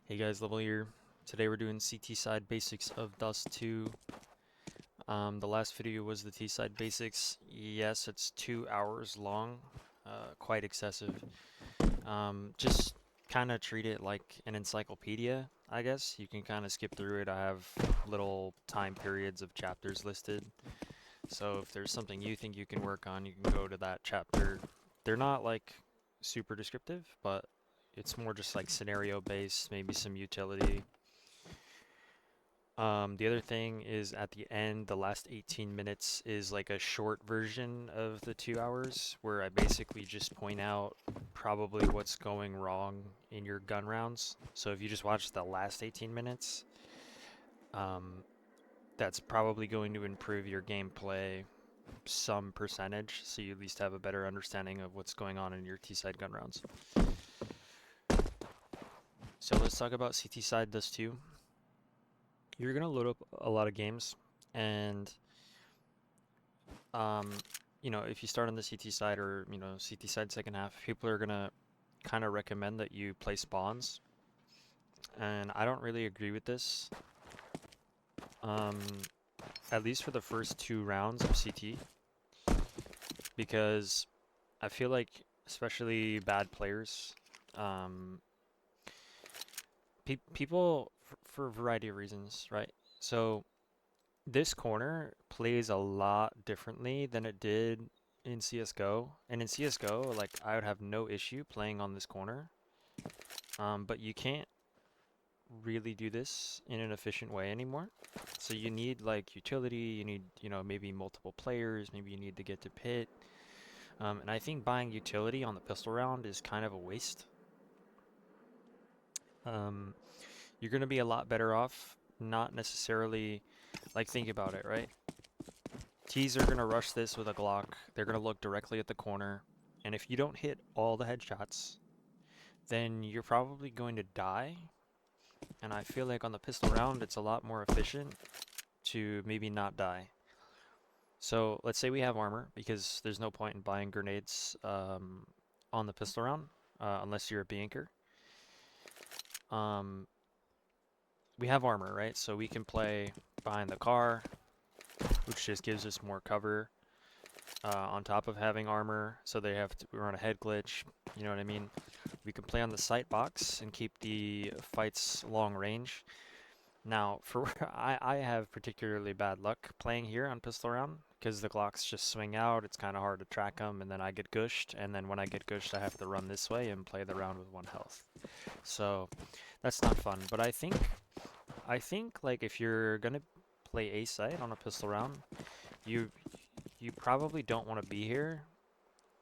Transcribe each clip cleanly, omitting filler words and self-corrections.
Hey guys, Level here. Today we're doing CT side basics of Dust 2. The last video was the T side basics. Yes, it's 2 hours long, quite excessive. Just kind of treat it like an encyclopedia, I guess. You can kind of skip through it. I have little time periods of chapters listed. So if there's something you think you can work on, you can go to that chapter. They're not like super descriptive, but it's more just like scenario based, maybe some utility. The other thing is at the end, the last 18 minutes is like a short version of the 2 hours where I basically just point out probably what's going wrong in your gun rounds. So if you just watch the last 18 minutes, um, that's probably going to improve your gameplay some percentage, so you at least have a better understanding of what's going on in your T-side gun rounds. So let's talk about CT side Dust 2. You're gonna load up a lot of games, and um, if you start on the CT side or CT side second half, people are gonna kind of recommend that you play spawns, and I don't really agree with this. Um, at least for the first 2 rounds of CT, because I feel like especially bad players, um, people for a variety of reasons, right? So this corner plays a lot differently than it did in CSGO. And in CSGO, like I would have no issue playing on this corner. But you can't really do this in an efficient way anymore. So you need like utility, you need, maybe multiple players, maybe you need to get to pit. And I think buying utility on the pistol round is kind of a waste. Um, you're going to be a lot better off not necessarily, like, think about it, right? T's are going to rush this with a Glock. They're going to look directly at the corner. And if you don't hit all the headshots, then you're probably going to die. And I feel like on the pistol round, it's a lot more efficient to maybe not die. So let's say we have armor, because there's no point in buying grenades on the pistol round, unless you're a B-anchor. We have armor, right? So we can play behind the car, which just gives us more cover. On top of having armor, so they have to run a head glitch, you know what I mean? We can play on the sight box and keep the fights long range. Now, for I have particularly bad luck playing here on pistol round, because the Glocks just swing out, it's kind of hard to track them, and then I get gushed, and then when I get gushed, I have to run this way and play the round with 1 health. So, that's not fun, but I think like if you're gonna play A site on a pistol round, you you probably don't want to be here.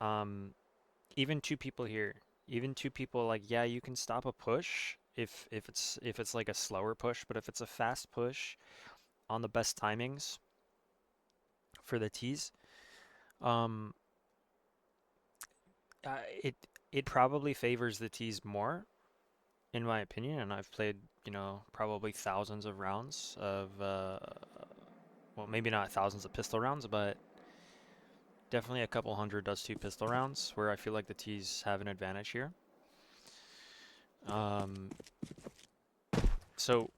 Um, even 2 people here, even 2 people, like, yeah, you can stop a push if it's like a slower push, but if it's a fast push on the best timings for the T's, um, it probably favors the T's more, in my opinion. And I've played, probably thousands of rounds of, well, maybe not thousands of pistol rounds, but definitely a couple hundred Dust 2 pistol rounds where I feel like the T's have an advantage here. Um, so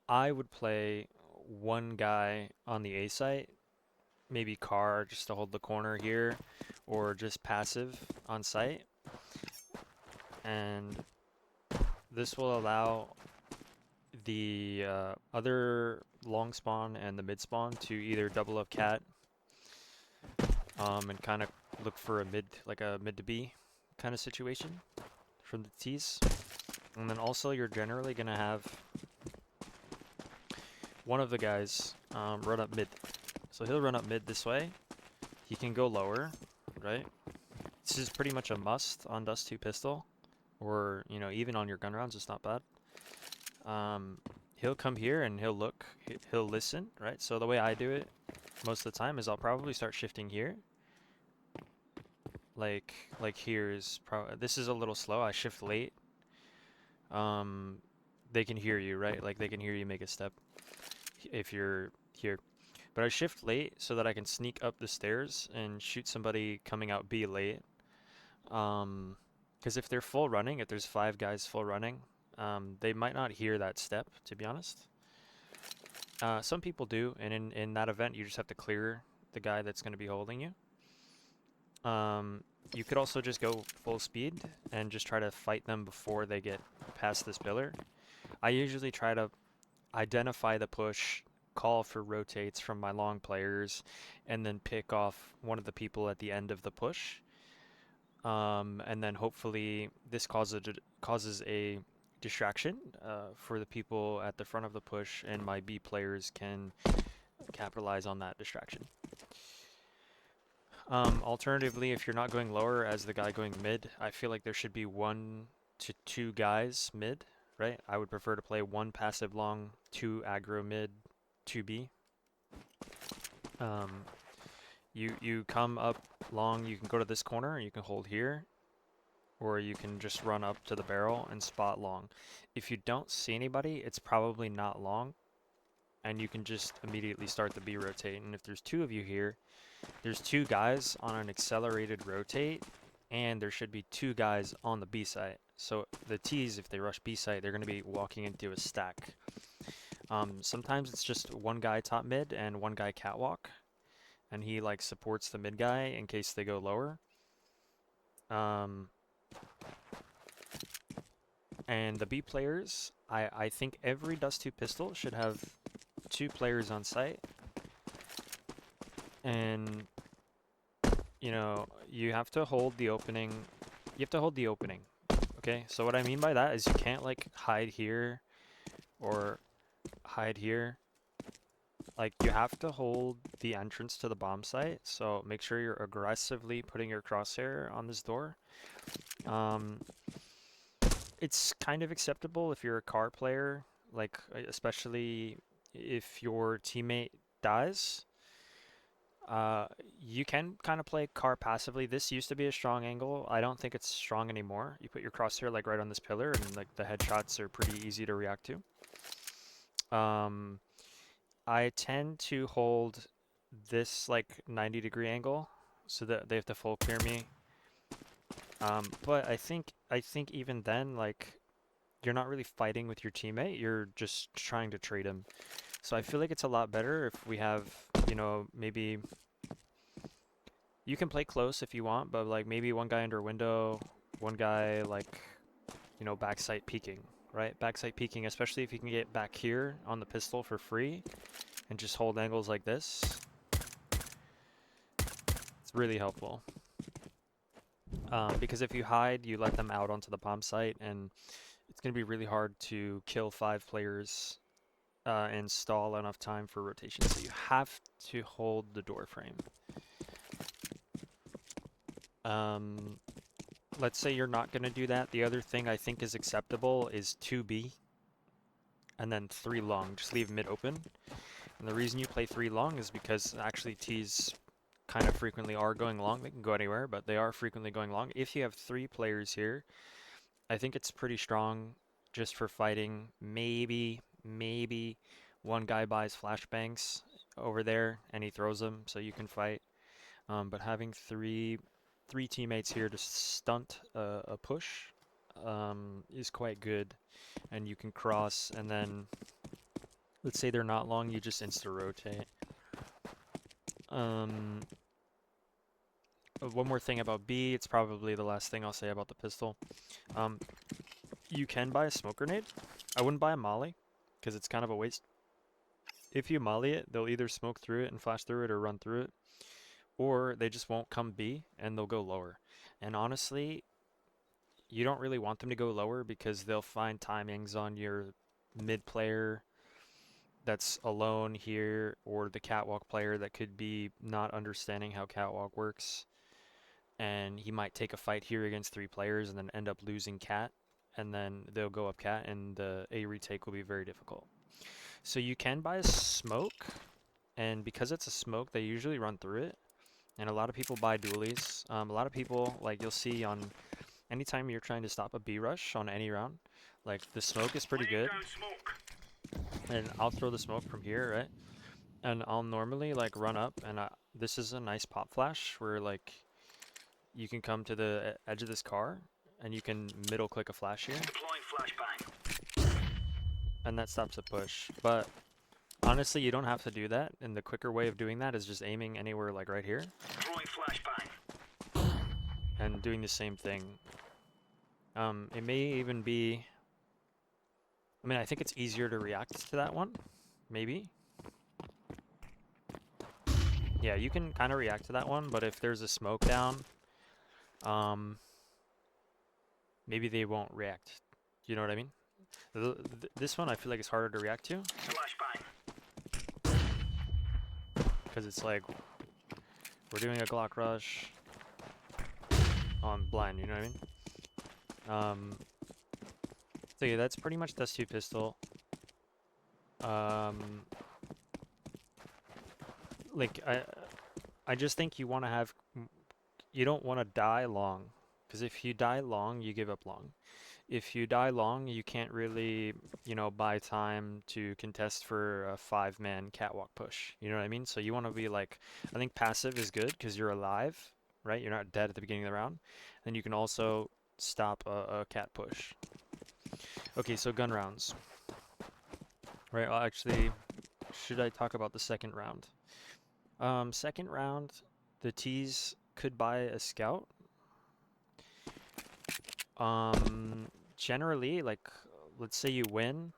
I would play one guy on the A site, maybe car just to hold the corner here, or just passive on site. And this will allow the other long spawn and the mid spawn to either double up cat, and kind of look for a mid, like a mid to B kind of situation from the T's. And then also you're generally going to have one of the guys run up mid. So he'll run up mid this way. He can go lower, right? This is pretty much a must on Dust 2 pistol, or, even on your gun rounds, it's not bad. He'll come here and he'll look, he'll listen, right? So the way I do it most of the time is I'll probably start shifting here. Like here is probably, this is a little slow, I shift late. They can hear you, right? Like they can hear you make a step if you're here. But I shift late so that I can sneak up the stairs and shoot somebody coming out B late. Because if they're full running, if there's 5 guys full running, they might not hear that step, to be honest. Some people do, and in that event, you just have to clear the guy that's going to be holding you. You could also just go full speed and just try to fight them before they get past this pillar. I usually try to identify the push, call for rotates from my long players, and then pick off one of the people at the end of the push. And then hopefully this causes a distraction for the people at the front of the push, and my B players can capitalize on that distraction. Alternatively, if you're not going lower as the guy going mid, I feel like there should be 1 to 2 guys mid, right? I would prefer to play 1 passive long, 2 aggro mid, 2 B. You come up long, you can go to this corner, and you can hold here, or you can just run up to the barrel and spot long. If you don't see anybody, it's probably not long, and you can just immediately start the B rotate. And if there's 2 of you here, there's 2 guys on an accelerated rotate, and there should be 2 guys on the B site. So the T's, if they rush B site, they're going to be walking into a stack. Sometimes it's just 1 guy top mid and 1 guy catwalk, and he like supports the mid guy in case they go lower. And the B players, I think every Dust 2 pistol should have 2 players on site. And, you know, you have to hold the opening. You have to hold the opening. Okay, so what I mean by that is you can't like hide here or hide here. Like, you have to hold the entrance to the bomb site, so make sure you're aggressively putting your crosshair on this door. It's kind of acceptable if you're a car player, like, especially if your teammate dies. You can kind of play car passively. This used to be a strong angle. I don't think it's strong anymore. You put your crosshair like right on this pillar, and like the headshots are pretty easy to react to. I tend to hold this like 90-degree angle so that they have to full clear me. But I think even then, like, you're not really fighting with your teammate. You're just trying to trade him. So I feel like it's a lot better if we have, you know, maybe you can play close if you want, but like maybe 1 guy under window, 1 guy like, you know, backside peeking, right? Backside peeking, especially if you can get back here on the pistol for free and just hold angles like this. It's really helpful. Because if you hide, you let them out onto the bomb site, and it's going to be really hard to kill 5 players and stall enough time for rotation. So you have to hold the door frame. Let's say you're not going to do that. The other thing I think is acceptable is 2B and then 3 long. Just leave mid open. And the reason you play 3 long is because actually T's kind of frequently are going long. They can go anywhere, but they are frequently going long. If you have 3 players here, I think it's pretty strong just for fighting. Maybe 1 guy buys flashbangs over there and he throws them so you can fight. But having three teammates here to stunt a push is quite good, and you can cross, and then let's say they're not long, you just insta rotate. One more thing about B, it's probably the last thing I'll say about the pistol. You can buy a smoke grenade. I wouldn't buy a molly because it's kind of a waste. If you molly it, they'll either smoke through it and flash through it or run through it, or they just won't come B and they'll go lower. And honestly, you don't really want them to go lower because they'll find timings on your mid player that's alone here, or the catwalk player that could be not understanding how catwalk works, and he might take a fight here against 3 players and then end up losing cat, and then they'll go up cat and the A retake will be very difficult. So you can buy a smoke, and because it's a smoke, they usually run through it. And a lot of people buy dualies. A lot of people, like you'll see on anytime you're trying to stop a B rush on any round, like the smoke is pretty good. And I'll throw the smoke from here, right? And I'll normally like run up, and this is a nice pop flash where like you can come to the edge of this car and you can middle click a flash here. Deploying flashbang. and that stops a push. But honestly, you don't have to do that, and the quicker way of doing that is just aiming anywhere like right here. And doing the same thing. It may even be... I mean, I think it's easier to react to that one. Maybe. Yeah, you can kind of react to that one, but if there's a smoke down, maybe they won't react. You know what I mean? This one I feel like it's harder to react to. Because it's like, we're doing a Glock rush on blind, you know what I mean? So yeah, that's pretty much Dust 2 pistol. Like, I just think you want to have, you don't want to die long. Because if you die long, you give up long. If you die long, you can't really, you know, buy time to contest for a 5-man catwalk push. You know what I mean? So you want to be like, I think passive is good because you're alive, right? You're not dead at the beginning of the round. And you can also stop a cat push. Okay, so gun rounds. Right, well, actually, should I talk about the second round? Second round, the T's could buy a scout. Generally, like, let's say you win,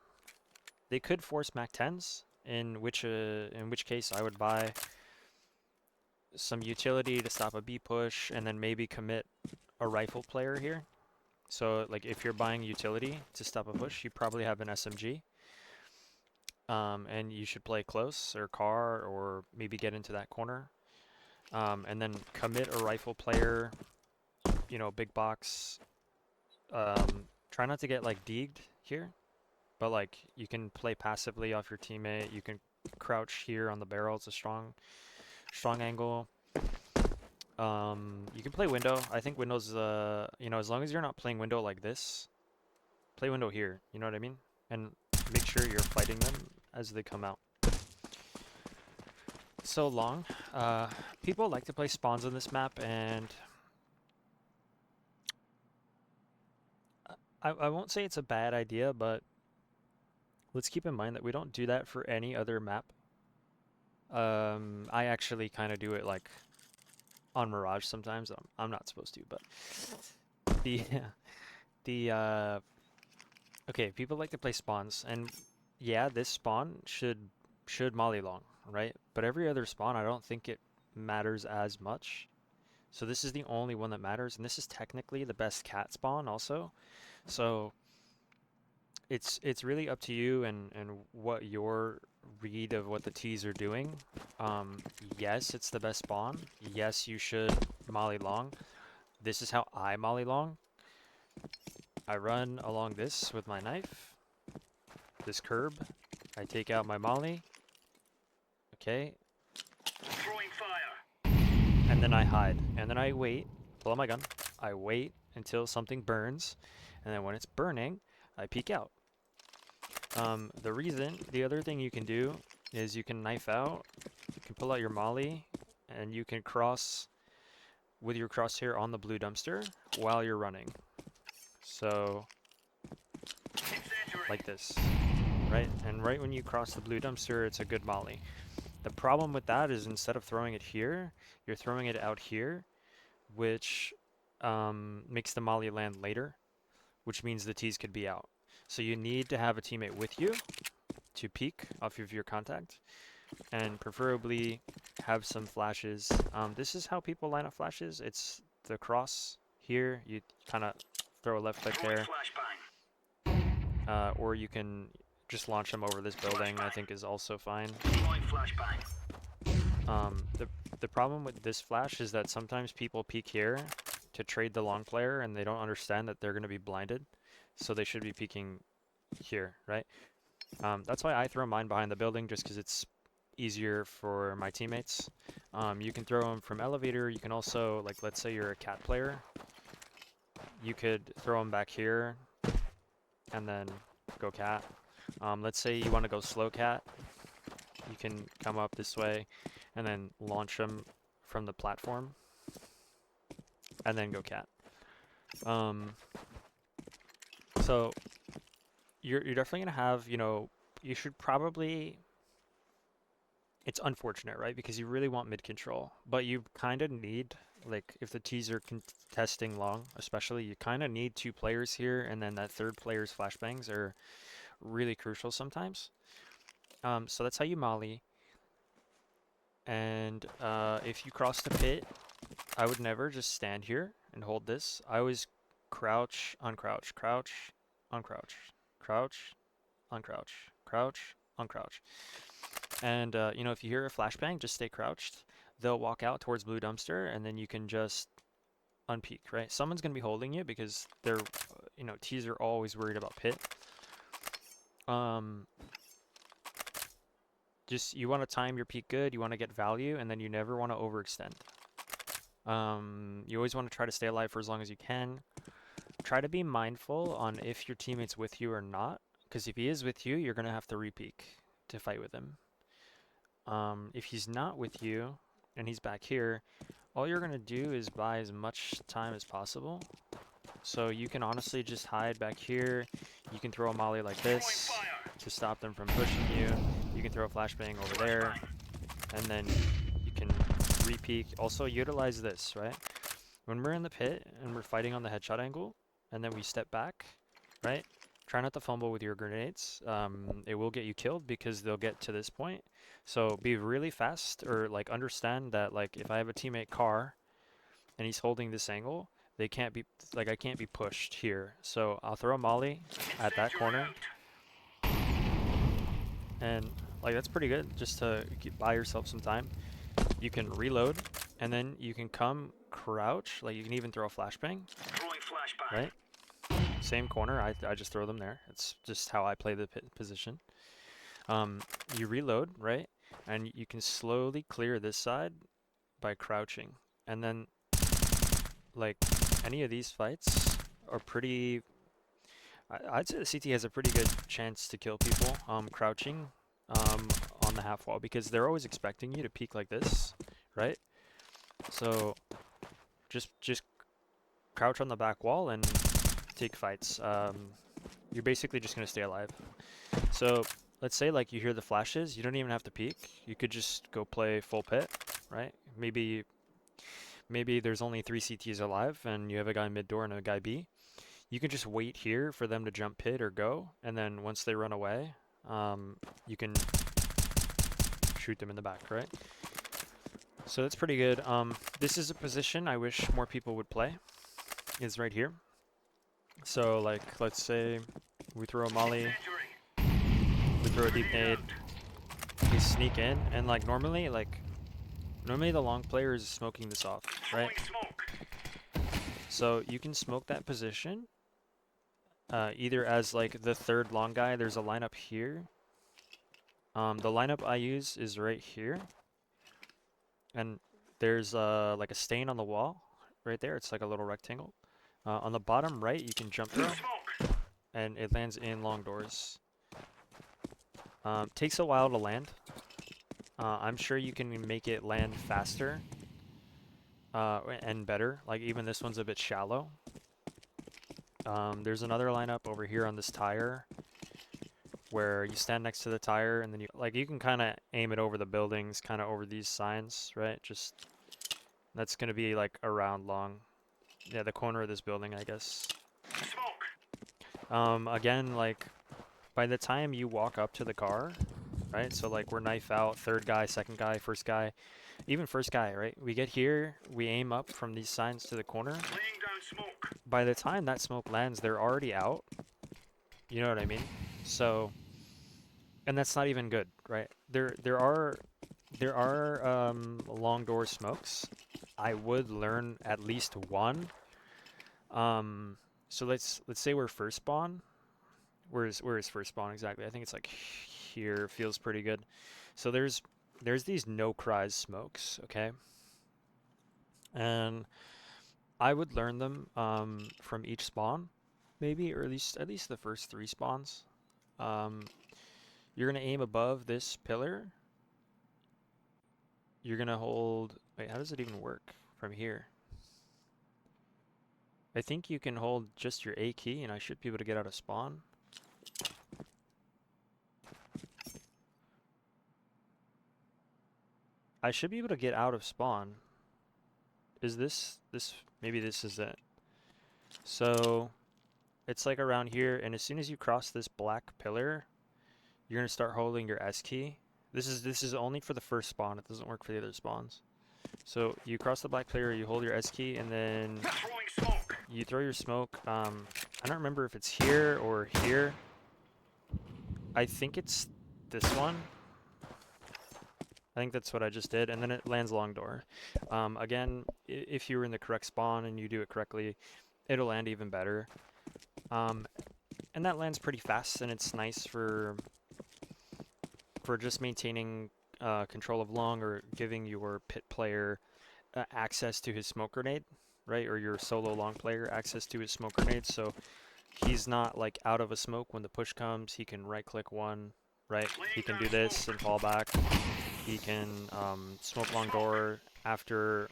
they could force Mac 10s, in which case I would buy some utility to stop a B push, and then maybe commit a rifle player here. So, like, if you're buying utility to stop a push, you probably have an SMG. And you should play close, or car, or maybe get into that corner. And then commit a rifle player, you know, big box. Try not to get like deegged here, but like you can play passively off your teammate. You can crouch here on the barrel. It's a strong angle. You can play window. I think window's you know, as long as you're not playing window like this, play window here. You know what I mean? And make sure you're fighting them as they come out. So long. People like to play spawns on this map, and I won't say it's a bad idea, but let's keep in mind that we don't do that for any other map. I actually kind of do it like on Mirage sometimes. I'm not supposed to, but okay, people like to play spawns, and yeah, this spawn should molly long, right? But every other spawn, I don't think it matters as much. So this is the only one that matters, and this is technically the best cat spawn also. So it's really up to you and what your read of what the T's are doing. Yes, it's the best spawn. Yes, you should molly long. This is how I molly long. I run along this with my knife, this curb. I take out my molly. Okay. Throwing fire. And then I hide. And then I wait. Pull out my gun. I wait until something burns. And then when it's burning, I peek out. The other thing you can do is you can knife out. You can pull out your molly. And you can cross with your crosshair on the blue dumpster while you're running. So, like this. Right? And right when you cross the blue dumpster, it's a good molly. The problem with that is instead of throwing it here, you're throwing it out here, which makes the molly land later, which means the T's could be out. So you need to have a teammate with you to peek off of your contact, and preferably have some flashes. This is how people line up flashes. It's the cross here. You kind of throw a left click there, or you can just launch them over this building. I think is also fine. The problem with this flash is that sometimes people peek here to trade the long player, and they don't understand that they're going to be blinded, so they should be peeking here, right? That's why I throw mine behind the building, just because it's easier for my teammates. You can throw them from elevator. You can also, like, let's say you're a cat player, you could throw them back here and then go cat. Let's say you want to go slow cat, you can come up this way and then launch them from the platform and then go cat. So you're definitely gonna have, you know, you should probably. It's unfortunate, right? Because you really want mid control, but you kind of need, like, if the T's are contesting long, especially, you kind of need two players here, and then that third player's flashbangs are really crucial sometimes. So that's how you molly. And if you cross the pit, I would never just stand here and hold this. I always crouch, uncrouch, crouch, uncrouch, crouch, uncrouch, crouch, uncrouch. And you know, if you hear a flashbang, just stay crouched. They'll walk out towards blue dumpster, and then you can just unpeek, right? Someone's gonna be holding you because they're, you know, T's are always worried about pit. Um, just you want to time your peak good. You want to get value, and then you never want to overextend. You always want to try to stay alive for as long as you can. Try to be mindful on if your teammate's with you or not, because if he is with you, you're gonna have to repeak to fight with him. If he's not with you and he's back here, all you're gonna do is buy as much time as possible. So you can honestly just hide back here. You can throw a molly like this to stop them from pushing you. You can throw a flashbang over there, and then you can repeak. Also utilize this, right? When we're in the pit and we're fighting on the headshot angle, and then we step back, right? Try not to fumble with your grenades. It will get you killed because they'll get to this point. So be really fast, or like understand that, like, if I have a teammate car and he's holding this angle, they can't be, like, I can't be pushed here. So I'll throw a molly at that corner, and like that's pretty good just to buy yourself some time. You can reload, and then you can come crouch, like you can even throw a flashbang, right? Same corner, I just throw them there. It's just how I play the position. You reload, right? And you can slowly clear this side by crouching. And then, like, any of these fights are pretty... I'd say the CT has a pretty good chance to kill people crouching on the half wall, because they're always expecting you to peek like this, right? So just crouch on the back wall and take fights. You're basically just going to stay alive. So let's say, like, you hear the flashes, you don't even have to peek. You could just go play full pit, right? Maybe there's only 3 CTs alive and you have a guy mid door and a guy B. You can just wait here for them to jump pit or go, and then once they run away, you can shoot them in the back, right? So that's pretty good. This is a position I wish more people would play, is right here. So, like, let's say we throw a molly, we throw a deep nade, we sneak in, and like normally the long player is smoking this off, right? So you can smoke that position either as like the third long guy. There's a lineup here. The lineup I use is right here, and there's like a stain on the wall right there. It's like a little rectangle. On the bottom right, you can jump throw, and it lands in long doors. Takes a while to land. I'm sure you can make it land faster and better. Like, even this one's a bit shallow. There's another lineup over here on this tire where you stand next to the tire, and then you can kind of aim it over the buildings, kind of over these signs, right? Just, that's going to be like around long. Yeah, the corner of this building, I guess. Again, like, by the time you walk up to the car, right? So like we're knife out, third guy, second guy, first guy, even first guy, right? We get here, we aim up from these signs to the corner. By the time that smoke lands, they're already out. You know what I mean? So, and that's not even good, right? There are long door smokes. I would learn at least one. So let's say we're first spawn. Where is first spawn exactly? I think it's like here. Feels pretty good. So there's these no cries smokes, okay? And I would learn them from each spawn, maybe, or at least the first 3 spawns. You're gonna aim above this pillar. You're gonna hold. Wait, how does it even work from here? I think you can hold just your A key, and I should be able to get out of spawn. I should be able to get out of spawn. Is this, maybe this is it. So it's like around here, and as soon as you cross this black pillar, you're gonna start holding your S key. This is only for the first spawn. It doesn't work for the other spawns. So you cross the black pillar, you hold your S key, and then Throwing smoke. you throw your smoke. I don't remember if it's here or here. I think it's this one. I think that's what I just did, and then it lands long door. Again, if you were in the correct spawn and you do it correctly, it'll land even better. And that lands pretty fast, and it's nice for just maintaining control of long, or giving your pit player access to his smoke grenade, right? Or your solo long player access to his smoke grenade, so he's not like out of a smoke when the push comes. He can right click one, right? He can do this and fall back. He can smoke long door after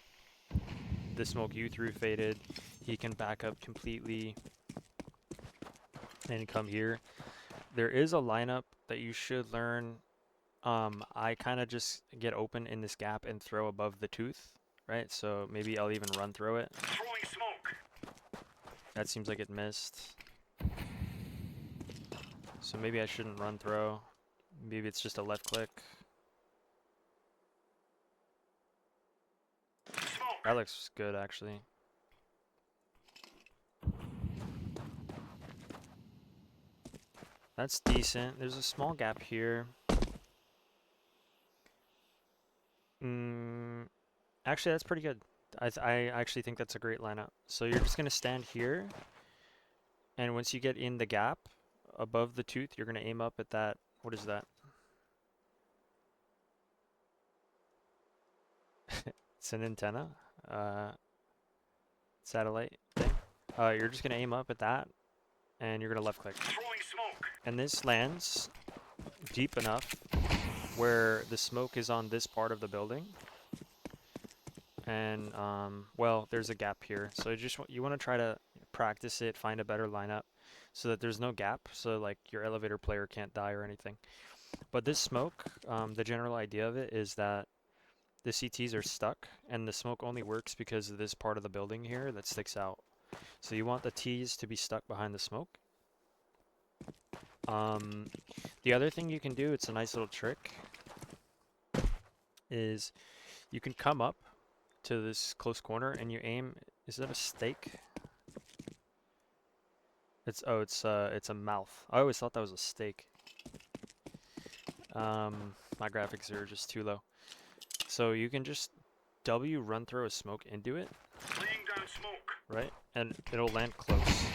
the smoke you threw faded. He can back up completely and come here. There is a lineup that you should learn. I kind of just get open in this gap and throw above the tooth, right? So maybe I'll even run through it. Throwing smoke. That seems like it missed. So maybe I shouldn't run throw. Maybe it's just a left click. Smoke. That looks good, actually. That's decent. There's a small gap here. Actually, that's pretty good. I actually think that's a great lineup. So you're just gonna stand here, and once you get in the gap above the tooth, you're gonna aim up at that. What is that? It's an antenna, satellite thing. You're just gonna aim up at that, and you're gonna left click. Throwing smoke. And this lands deep enough where the smoke is on this part of the building. And well, there's a gap here, so you want to try to practice it, find a better lineup so that there's no gap, so like your elevator player can't die or anything. But this smoke, the general idea of it is that the CTs are stuck, and the smoke only works because of this part of the building here that sticks out. So you want the T's to be stuck behind the smoke. The other thing you can do, it's a nice little trick, is you can come up to this close corner and you aim. Is that a stake? It's a mouth. I always thought that was a stake. My graphics are just too low. So you can just W run throw a smoke into it, Laying down smoke. right? And it'll land close.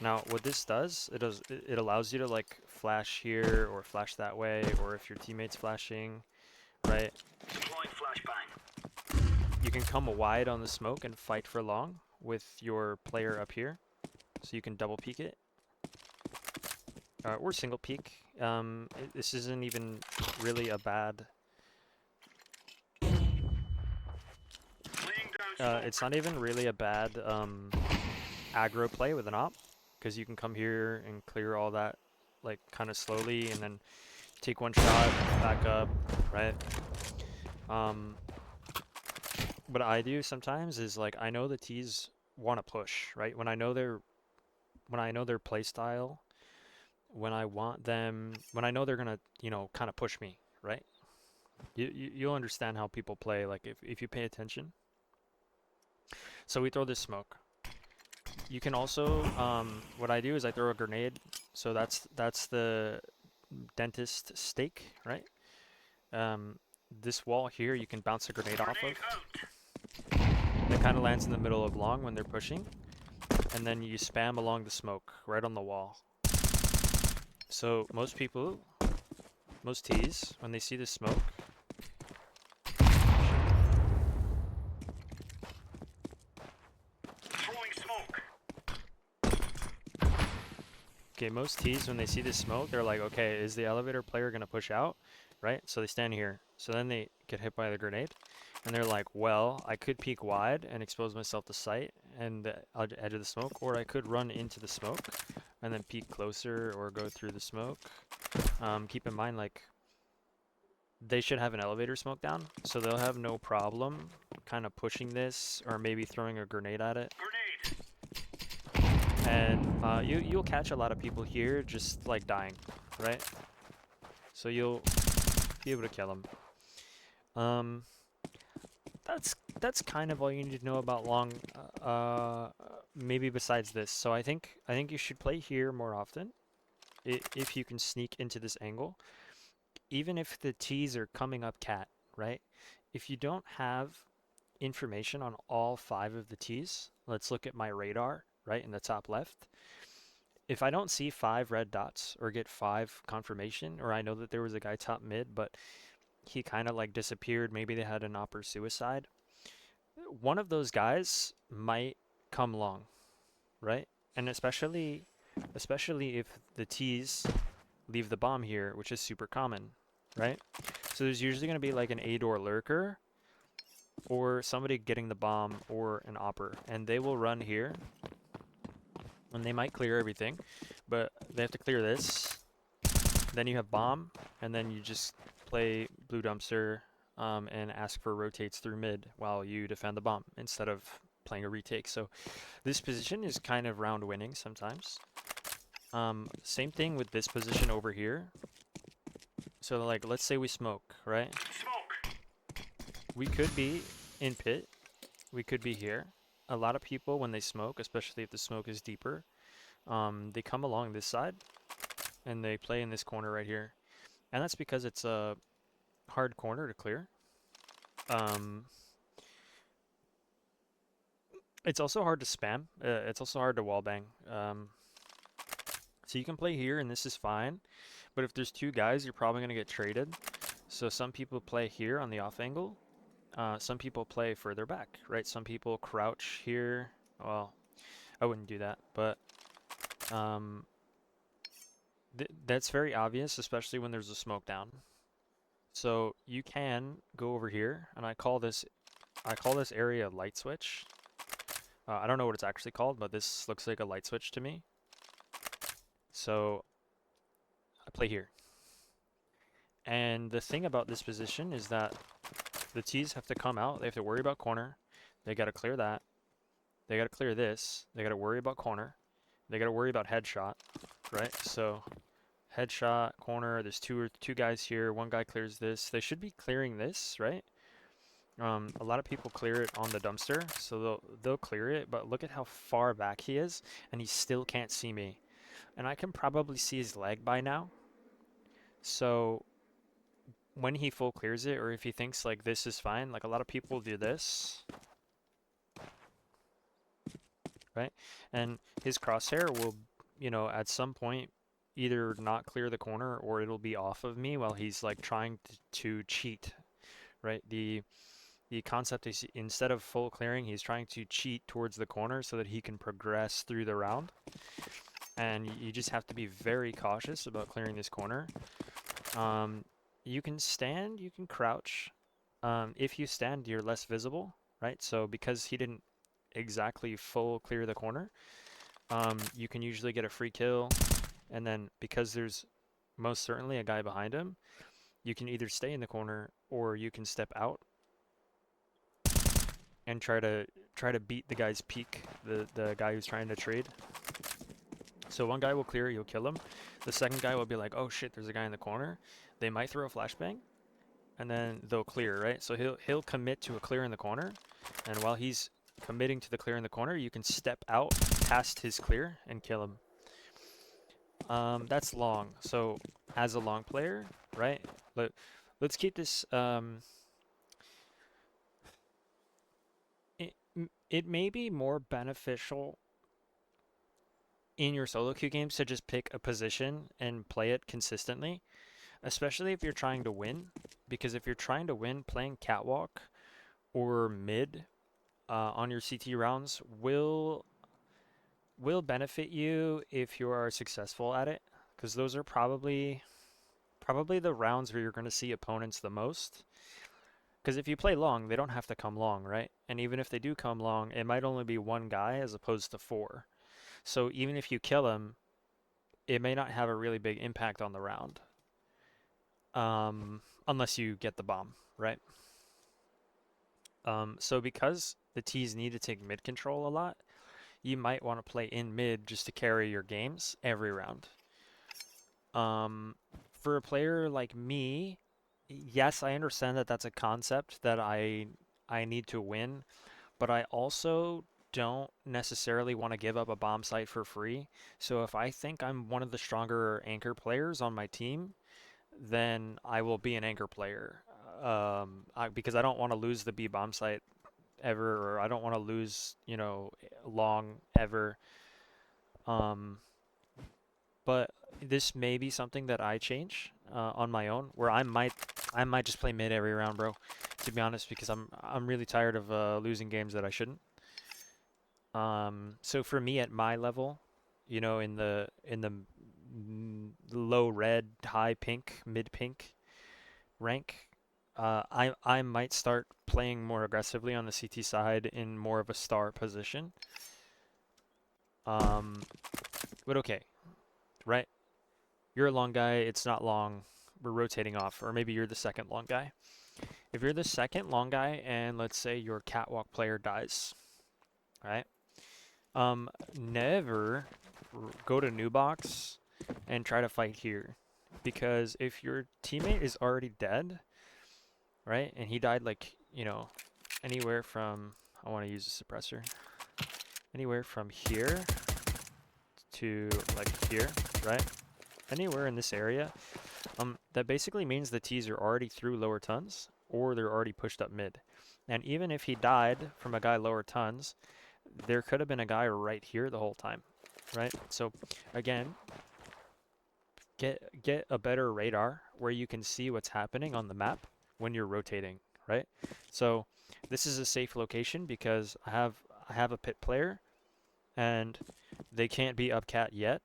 Now what this does, it allows you to like flash here or flash that way, or if your teammate's flashing, right? Deploying flashbang. You can come wide on the smoke and fight for long with your player up here. So you can double peek it. Or single peek. This isn't even really a bad... Laying down smoke. it's not even really a bad aggro play with an op, because you can come here and clear all that like kind of slowly and then take one shot, back up, right? What I do sometimes is like, I know the T's want to push, right? When I know their play style, when I know they're gonna, kind of push me, right? You'll understand how people play, like if you pay attention. So we throw this smoke. You can also, what I do is I throw a grenade. So that's the dentist stake, right? This wall here, you can bounce a grenade off of. Grenade out. It kind of lands in the middle of long when they're pushing, and then you spam along the smoke right on the wall. So most T's, when they see the smoke, Throwing smoke. okay, most T's when they see the smoke, they're like, okay, is the elevator player gonna push out, right? So they stand here. So then they get hit by the grenade, and they're like, well, I could peek wide and expose myself to sight and the edge of the smoke, or I could run into the smoke and then peek closer or go through the smoke. Keep in mind, like, they should have an elevator smoke down, so they'll have no problem kind of pushing this or maybe throwing a grenade at it. Grenade. And you'll catch a lot of people here just like dying, right? So you'll be able to kill them. That's kind of all you need to know about long. Maybe besides this. So I think you should play here more often, if you can sneak into this angle. Even if the T's are coming up cat, right? If you don't have information on all 5 of the T's, let's look at my radar, right, in the top left. If I don't see 5 red dots or get 5 confirmation, or I know that there was a guy top mid, but he kind of like disappeared, maybe they had an op or suicide, one of those guys might come long, right? And especially if the T's leave the bomb here, which is super common, right? So there's usually going to be like an A-door lurker or somebody getting the bomb or an opper, and they will run here and they might clear everything, but they have to clear this. Then you have bomb, and then you just play blue dumpster and ask for rotates through mid while you defend the bomb instead of playing a retake. So this position is kind of round winning sometimes. Same thing with this position over here. So like, let's say we smoke, right? Smoke. We could be in pit. We could be here. A lot of people, when they smoke, especially if the smoke is deeper, they come along this side and they play in this corner right here. And that's because it's a hard corner to clear. It's also hard to spam. It's also hard to wallbang. So you can play here and this is fine. But if there's 2 guys, you're probably going to get traded. So some people play here on the off angle. Some people play further back, right? Some people crouch here. Well, I wouldn't do that, but that's very obvious, especially when there's a smoke down. So you can go over here, and I call this area light switch. I don't know what it's actually called, but this looks like a light switch to me. So I play here. And the thing about this position is that the T's have to come out. They have to worry about corner. They got to clear that. They got to clear this. They got to worry about corner. They got to worry about headshot, right? So headshot, corner, there's two guys here. One guy clears this. They should be clearing this, right? A lot of people clear it on the dumpster, so they'll clear it, but look at how far back he is, and he still can't see me. And I can probably see his leg by now. So when he full clears it, or if he thinks like this is fine, like a lot of people do this, right? And his crosshair will, at some point either not clear the corner or it'll be off of me while he's like trying to cheat, right? The concept is instead of full clearing, he's trying to cheat towards the corner so that he can progress through the round. And you just have to be very cautious about clearing this corner. You can stand, you can crouch. If you stand, you're less visible, right? So because he didn't exactly full clear the corner, you can usually get a free kill. And then because there's most certainly a guy behind him, you can either stay in the corner or you can step out and try to beat the guy's peek, the guy who's trying to trade. So one guy will clear, you'll kill him. The second guy will be like, oh shit, there's a guy in the corner. They might throw a flashbang, and then they'll clear, right? So he'll commit to a clear in the corner, and while he's committing to the clear in the corner, you can step out past his clear and kill him. That's long. So as a long player, right? Let's keep this. It may be more beneficial in your solo queue games to just pick a position and play it consistently, especially if you're trying to win. Because if you're trying to win, playing catwalk or mid on your CT rounds will benefit you if you are successful at it, because those are probably the rounds where you're going to see opponents the most. Because if you play long, they don't have to come long, right? And even if they do come long, it might only be 1 guy as opposed to 4. So even if you kill him, it may not have a really big impact on the round. unless you get the bomb, right? So because the T's need to take mid control a lot, you might want to play in mid just to carry your games every round. For a player like me, yes, I understand that that's a concept that I need to win, but I also don't necessarily want to give up a bomb site for free. So if I think I'm one of the stronger anchor players on my team, then I will be an anchor player. Because I don't want to lose the B bomb site ever, or I don't want to lose, long ever. Um, but this may be something that I change on my own, where I might just play mid every round, bro. To be honest, because I'm really tired of losing games that I shouldn't. So for me at my level, in the low red, high pink, mid pink rank, I might start playing more aggressively on the CT side in more of a star position. Um, but okay, right? You're a long guy, it's not long, we're rotating off, or maybe you're the second long guy. If you're the second long guy and let's say your catwalk player dies, right? Never go to new box and try to fight here. Because if your teammate is already dead, right, and he died like, anywhere from, I want to use a suppressor, anywhere from here to like here, right? Anywhere in this area, that basically means the T's are already through lower tons or they're already pushed up mid. And even if he died from a guy lower tons, there could have been a guy right here the whole time, right? So again, get a better radar where you can see what's happening on the map when you're rotating, right? So this is a safe location because I have a pit player and they can't be up cat yet.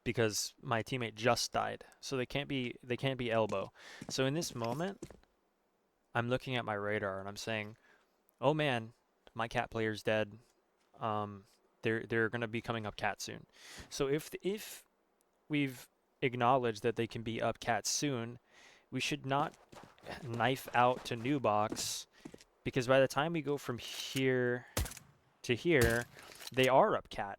Because my teammate just died. So they can't be elbow. So in this moment, I'm looking at my radar and I'm saying, "Oh man, my cat player's dead. Um, they're gonna be coming up cat soon." So if we've acknowledged that they can be up cat soon, we should not knife out to new box because by the time we go from here to here, they are up cat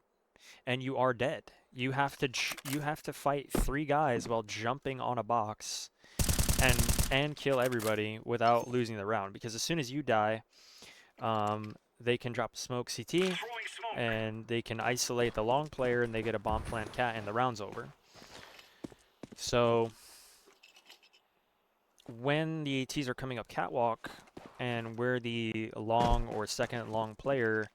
and you are dead. You have to fight three guys while jumping on a box and kill everybody without losing the round because as soon as you die, they can drop smoke CT Throwing smoke. and they can isolate the long player and they get a bomb plant cat and the round's over. So when the ATs are coming up catwalk and we're the long or second long player,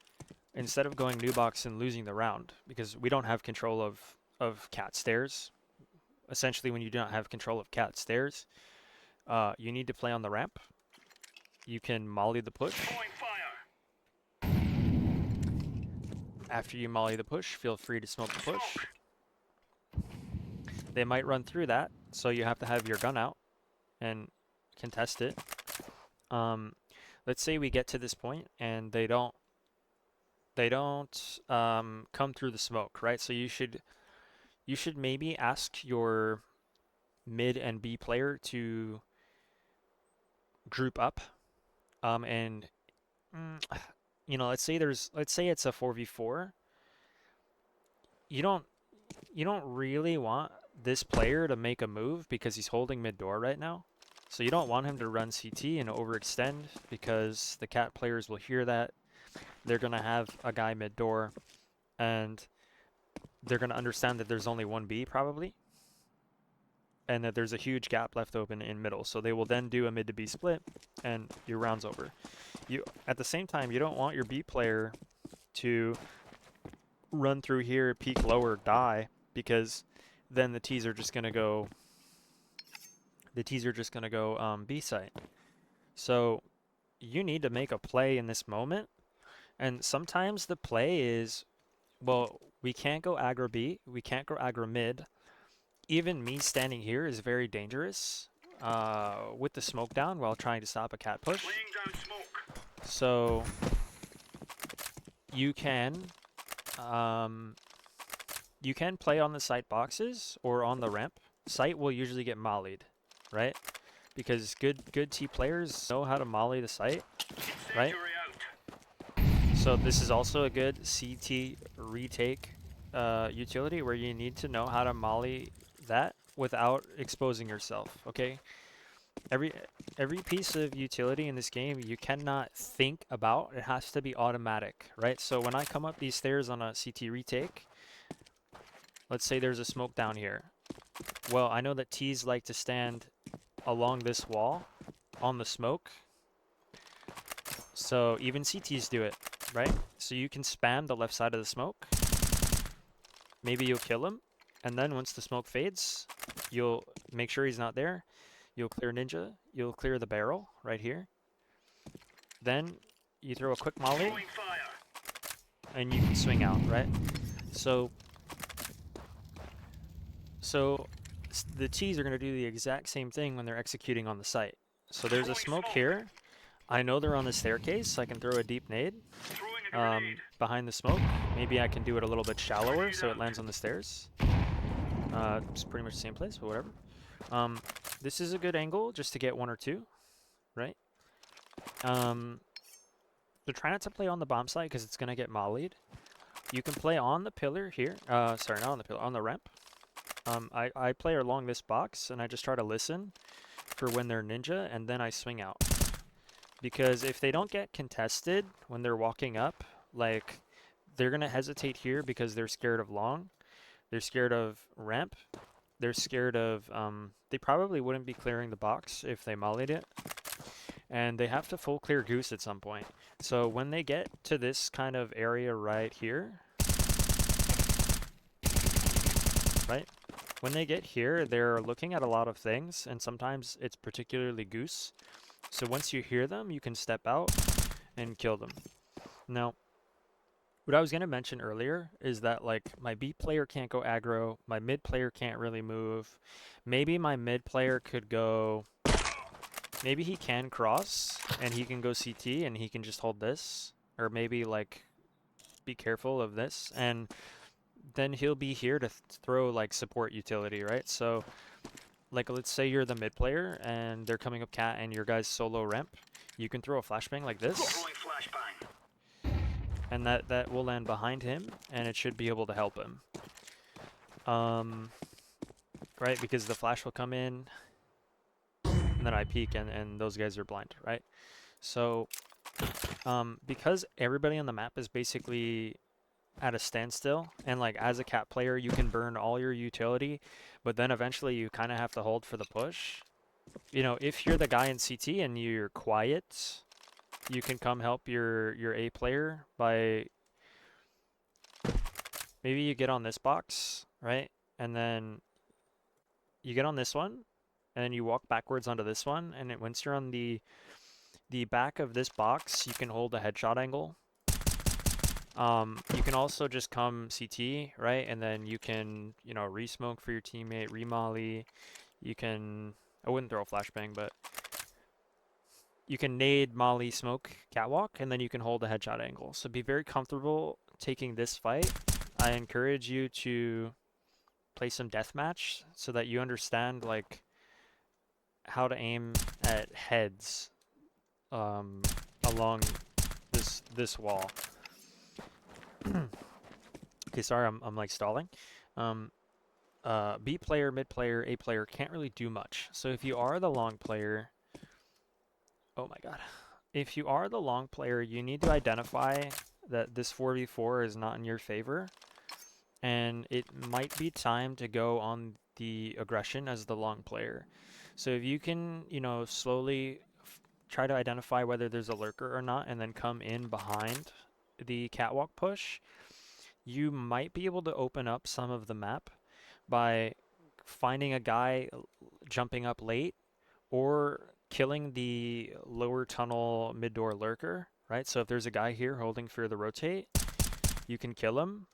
instead of going new box and losing the round, because we don't have control of cat stairs, essentially when you do not have control of cat stairs, you need to play on the ramp. You can molly the push. Throwing fire. After you molly the push, feel free to smoke the push. Smoke. They might run through that, so you have to have your gun out and contest it. Let's say we get to this point and they don't come through the smoke, right? So you should maybe ask your mid and B player to group up, and let's say it's a 4v4. You don't really want this player to make a move because he's holding mid door right now. So you don't want him to run CT and overextend because the cat players will hear that. They're gonna have a guy mid door, and they're gonna understand that there's only one B probably, and that there's a huge gap left open in middle. So they will then do a mid to B split, and your round's over. At the same time, you don't want your B player to run through here, peek lower, die, because then the T's are just gonna go. B site. So you need to make a play in this moment, and sometimes the play is, well, we can't go aggro B, we can't go aggro mid. Even me standing here is very dangerous with the smoke down while trying to stop a cat push. Laying down smoke. So you can play on the site boxes or on the ramp site will usually get mollied, right? Because good T players know how to molly the site, right? Incendiary out. So this is also a good CT retake utility where you need to know how to molly that without exposing yourself, okay? Every piece of utility in this game you cannot think about. It has to be automatic, right? So when I come up these stairs on a CT retake, let's say there's a smoke down here. Well, I know that T's like to stand along this wall on the smoke. So even CTs do it, right? So you can spam the left side of the smoke. Maybe you'll kill him. And then once the smoke fades, you'll make sure he's not there. You'll clear ninja. You'll clear the barrel right here. Then you throw a quick molly Throwing fire. and you can swing out, right? So the T's are going to do the exact same thing when they're executing on the site. So there's a Throwing smoke here. I know they're on the staircase. I can throw a deep nade Throwing a grenade. behind the smoke. Maybe I can do it a little bit shallower so it lands on the stairs. It's pretty much the same place, but whatever. This is a good angle just to get one or two, right? So try not to play on the bomb site because it's going to get mollied. You can play on the pillar here. Sorry, not on the pillar, on the ramp. I play along this box and I just try to listen for when they're ninja and then I swing out. Because if they don't get contested when they're walking up, like they're going to hesitate here because they're scared of long. They're scared of ramp. They're scared of, they probably wouldn't be clearing the box if they mollied it. And they have to full clear goose at some point. So when they get to this kind of area right here, right? When they get here, they're looking at a lot of things, and sometimes it's particularly goose. So once you hear them, you can step out and kill them. Now, what I was going to mention earlier is that like my B player can't go aggro, my mid player can't really move. Maybe my mid player could go, maybe he can cross and he can go CT and he can just hold this. Or maybe like be careful of this and then he'll be here to throw like support utility, right? So like let's say you're the mid player and they're coming up cat and your guy's solo ramp. You can throw a flashbang like this. Throwing flashbang. And that will land behind him, and it should be able to help him. Right, because the flash will come in, and then I peek, and those guys are blind, right? So, because everybody on the map is basically at a standstill, and like as a cat player, you can burn all your utility, but then eventually you kind of have to hold for the push. You know, if you're the guy in CT and you're quiet, you can come help your A player by maybe you get on this box, right? And then you get on this one and then you walk backwards onto this one and once you're on the back of this box, you can hold a headshot angle. You can also just come CT, right? And then you can, you know, re-smoke for your teammate, re-molly. You can, I wouldn't throw a flashbang, but you can nade, molly, smoke, catwalk, and then you can hold a headshot angle. So be very comfortable taking this fight. I encourage you to play some deathmatch so that you understand like how to aim at heads along this wall. Okay, sorry, I'm like stalling. B player, mid player, A player can't really do much. So if you are the long player, oh my god. If you are the long player, you need to identify that this 4v4 is not in your favor. And it might be time to go on the aggression as the long player. So if you can, you know, slowly try to identify whether there's a lurker or not and then come in behind the catwalk push, you might be able to open up some of the map by finding a guy jumping up late or killing the lower tunnel mid-door lurker, right? So if there's a guy here holding for the rotate, you can kill him,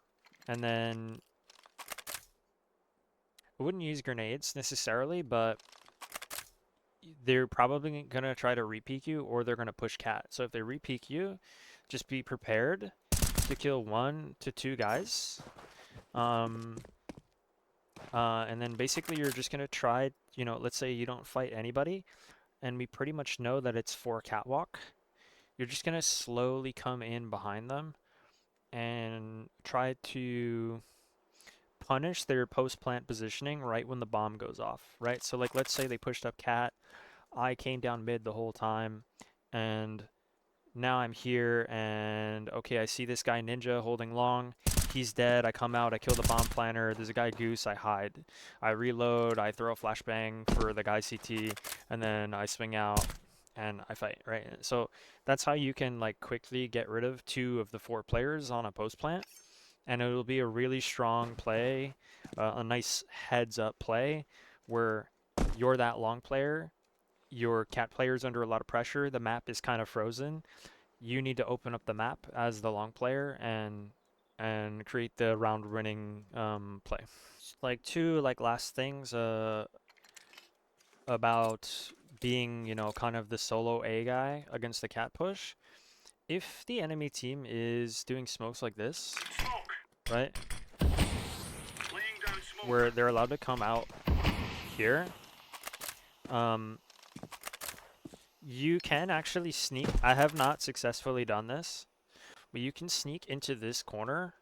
and then I wouldn't use grenades necessarily, but they're probably going to try to re-peek you or they're going to push cat. So if they re-peek you, just be prepared to kill 1 to 2 guys. And then basically you're just gonna try, you know, let's say you don't fight anybody, and we pretty much know that it's for catwalk. You're just gonna slowly come in behind them and try to punish their post-plant positioning right when the bomb goes off, right? So like let's say they pushed up cat, I came down mid the whole time, and now I'm here, and okay, I see this guy ninja holding long. He's dead. I come out, I kill the bomb planter. There's a guy goose, I hide. I reload, I throw a flashbang for the guy CT, and then I swing out and I fight, right? So that's how you can like quickly get rid of 2 of the 4 players on a post plant, and it'll be a really strong play, a nice heads up play where you're that long player, your cat player's under a lot of pressure, the map is kind of frozen. You need to open up the map as the long player and create the round winning play. Like 2 like last things about being, you know, kind of the solo A guy against the cat push. If the enemy team is doing smokes like this, Smoke. right, Laying down smoke. where they're allowed to come out here, you can actually sneak. I have not successfully done this, but you can sneak into this corner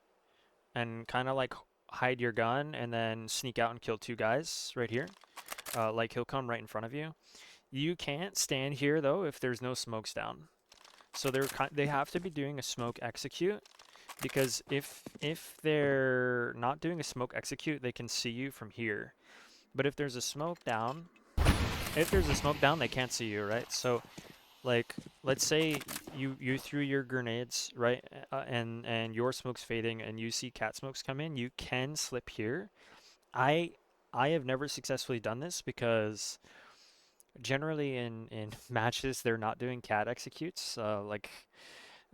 and kind of like hide your gun and then sneak out and kill 2 guys right here. Like he'll come right in front of you. You can't stand here though if there's no smokes down. So they have to be doing a smoke execute, because if they're not doing a smoke execute, they can see you from here. But if there's a smoke down, they can't see you, right? So like let's say you threw your grenades, right? And your smoke's fading and you see cat smokes come in, you can slip here. I have never successfully done this because generally in matches they're not doing cat executes. Like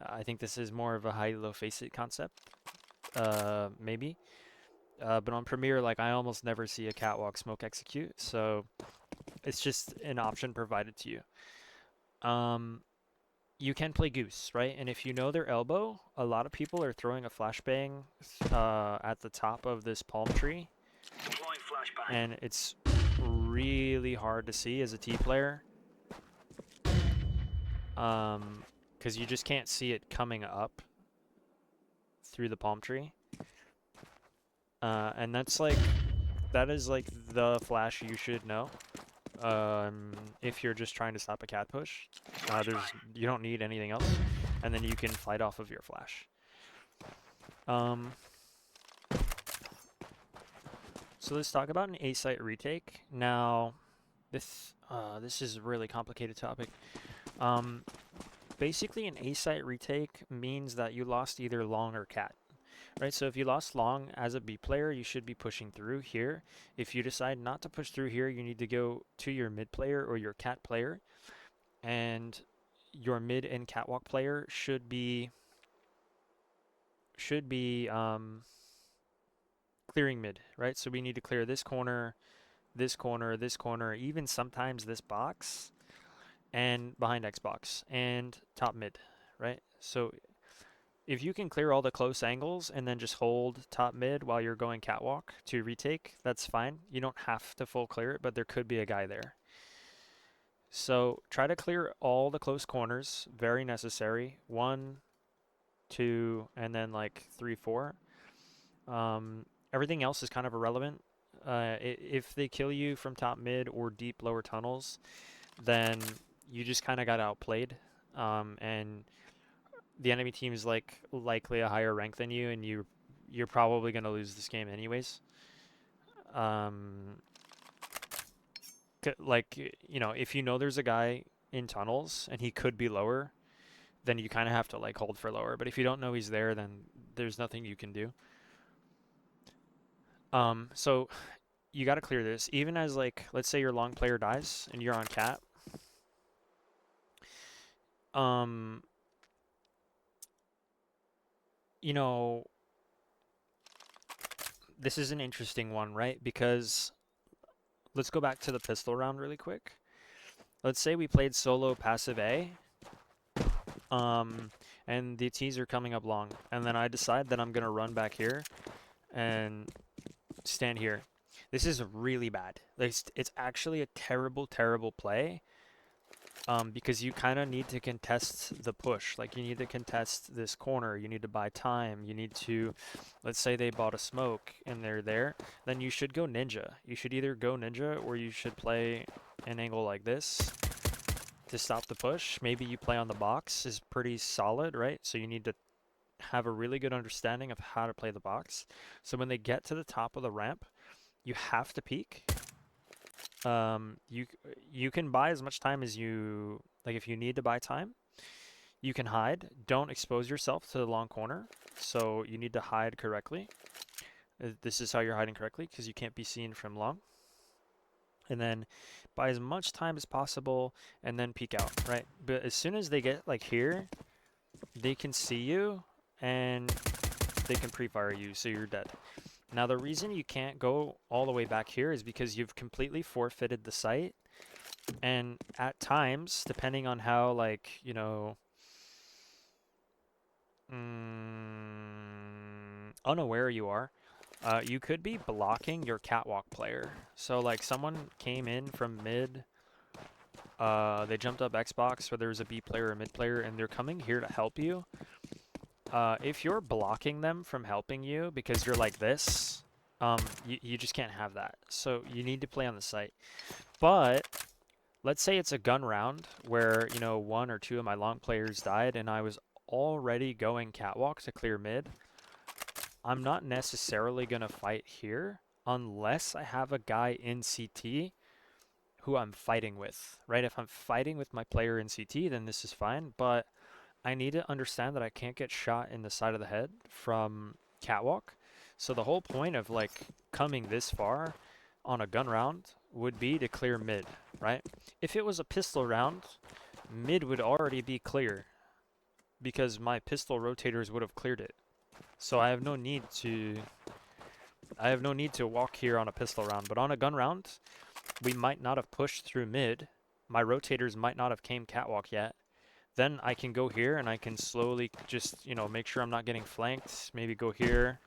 I think this is more of a high-low face-it concept, maybe. But on Premiere, like I almost never see a catwalk smoke execute, so it's just an option provided to you. You can play goose, right? And if you know their elbow, a lot of people are throwing a flashbang at the top of this palm tree, Deploying flashbang. and it's really hard to see as a T player, because you just can't see it coming up through the palm tree. And that is like the flash you should know. If you're just trying to stop a cat push, you don't need anything else, and then you can fight off of your flash. So let's talk about an A site retake. Now, this is a really complicated topic. Basically, an A site retake means that you lost either long or cat. Right, so if you lost long as a B player, you should be pushing through here. If you decide not to push through here, you need to go to your mid player or your cat player, and your mid and catwalk player should be clearing mid, right? So we need to clear this corner, this corner, this corner, even sometimes this box, and behind Xbox, and top mid, right? So if you can clear all the close angles and then just hold top mid while you're going catwalk to retake, that's fine. You don't have to full clear it, but there could be a guy there. So try to clear all the close corners, very necessary. 1, 2, and then like 3, 4. Everything else is kind of irrelevant. If they kill you from top mid or deep lower tunnels, then you just kind of got outplayed. And the enemy team is like likely a higher rank than you, and you're probably going to lose this game anyways. Like, you know, if you know there's a guy in tunnels and he could be lower, then you kind of have to like hold for lower. But if you don't know he's there, then there's nothing you can do. So you got to clear this. Even as like, let's say your long player dies and you're on cat. You know, this is an interesting one, right? Because let's go back to the pistol round really quick. Let's say we played solo passive A, and the T's are coming up long, and then I decide that I'm gonna run back here and stand here. This is really bad. Like, it's actually a terrible, terrible play. Because you kind of need to contest the push. Like you need to contest this corner. You need to buy time. You need to, let's say they bought a smoke and they're there, then you should go ninja. You should either go ninja or you should play an angle like this to stop the push. Maybe you play on the box is pretty solid, right? So you need to have a really good understanding of how to play the box. So when they get to the top of the ramp, you have to peek. You can buy as much time as you like. If you need to buy time, you can hide. Don't expose yourself to the long corner. So you need to hide correctly. This is how you're hiding correctly because you can't be seen from long. And then buy as much time as possible and then peek out, right? But as soon as they get like here, they can see you and they can pre-fire you, so you're dead. Now the reason you can't go all the way back here is because you've completely forfeited the site, and at times, depending on how like, you know, unaware you are, you could be blocking your catwalk player. So like someone came in from mid, they jumped up Xbox where there's a B player or mid player and they're coming here to help you. If you're blocking them from helping you because you're like this, you just can't have that. So you need to play on the site. But let's say it's a gun round where, you know, one or two of my long players died and I was already going catwalk to clear mid. I'm not necessarily going to fight here unless I have a guy in CT who I'm fighting with, right? If I'm fighting with my player in CT, then this is fine, but I need to understand that I can't get shot in the side of the head from catwalk. So the whole point of like coming this far on a gun round would be to clear mid, right? If it was a pistol round, mid would already be clear because my pistol rotators would have cleared it. So I have no need to walk here on a pistol round, but on a gun round, we might not have pushed through mid. My rotators might not have came catwalk yet. Then I can go here and I can slowly just, you know, make sure I'm not getting flanked, maybe go here,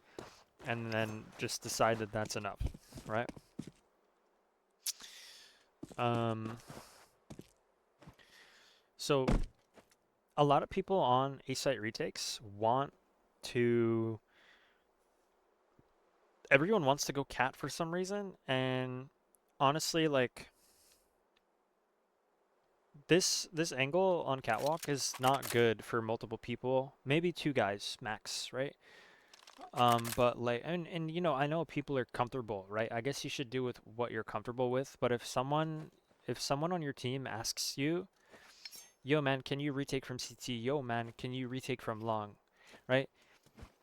and then just decide that that's enough, right? So a lot of people on A-site retakes want to, everyone wants to go cat for some reason, and honestly, like, this angle on catwalk is not good for multiple people, maybe two guys max, right? But like, and you know, I know people are comfortable, right? I guess you should do with what you're comfortable with. But if someone on your team asks you, "Yo, man, can you retake from CT? Yo, man, can you retake from long?" Right?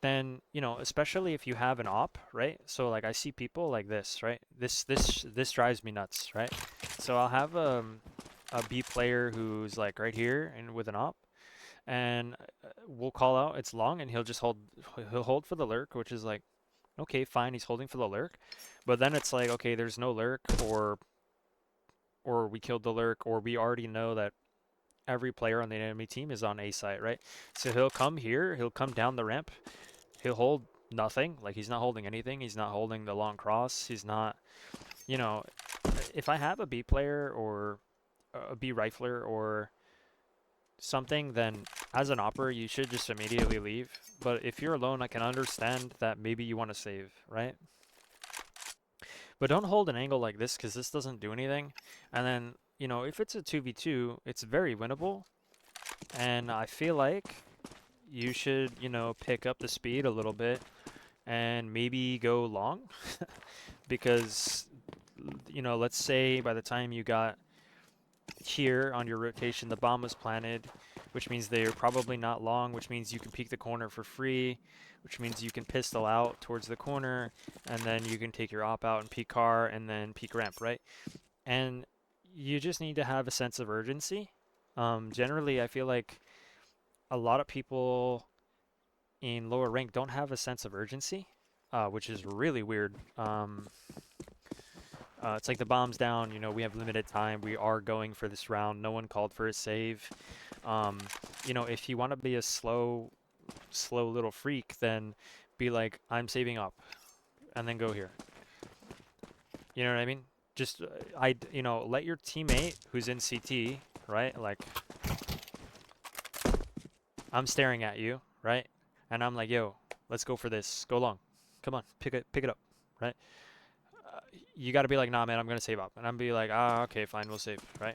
Then, you know, especially if you have an op, right? So like, I see people like this, right? This drives me nuts, right? So I'll have a B player who's like right here and with an op, and we'll call out it's long and he'll hold for the lurk, which is like, okay, fine, he's holding for the lurk. But then it's like, okay, there's no lurk, or we killed the lurk, or we already know that every player on the enemy team is on A site, right? So he'll come here, he'll come down the ramp, he'll hold nothing, like he's not holding anything, he's not holding the long cross, he's not, you know, if I have a B player or a B rifler or something, then as an opper, you should just immediately leave. But if you're alone, I can understand that maybe you want to save, right? But don't hold an angle like this because this doesn't do anything. And then, you know, if it's a 2v2, it's very winnable. And I feel like you should, you know, pick up the speed a little bit and maybe go long. Because, you know, let's say by the time you got here on your rotation, the bomb was planted, which means they're probably not long, which means you can peek the corner for free, which means you can pistol out towards the corner, and then you can take your op out and peek car, and then peek ramp, right? And you just need to have a sense of urgency. Generally, I feel like a lot of people in lower rank don't have a sense of urgency, which is really weird. It's like the bomb's down, you know, we have limited time. We are going for this round. No one called for a save. You know, if you want to be a slow little freak, then be like, I'm saving up, and then go here. You know what I mean? Just you know, let your teammate who's in CT, right? Like I'm staring at you, right? And I'm like, yo, let's go for this. Go long. Come on, pick it up, right? You got to be like, nah, man, I'm gonna save up, and I'm be like, ah, okay, fine, we'll save, right?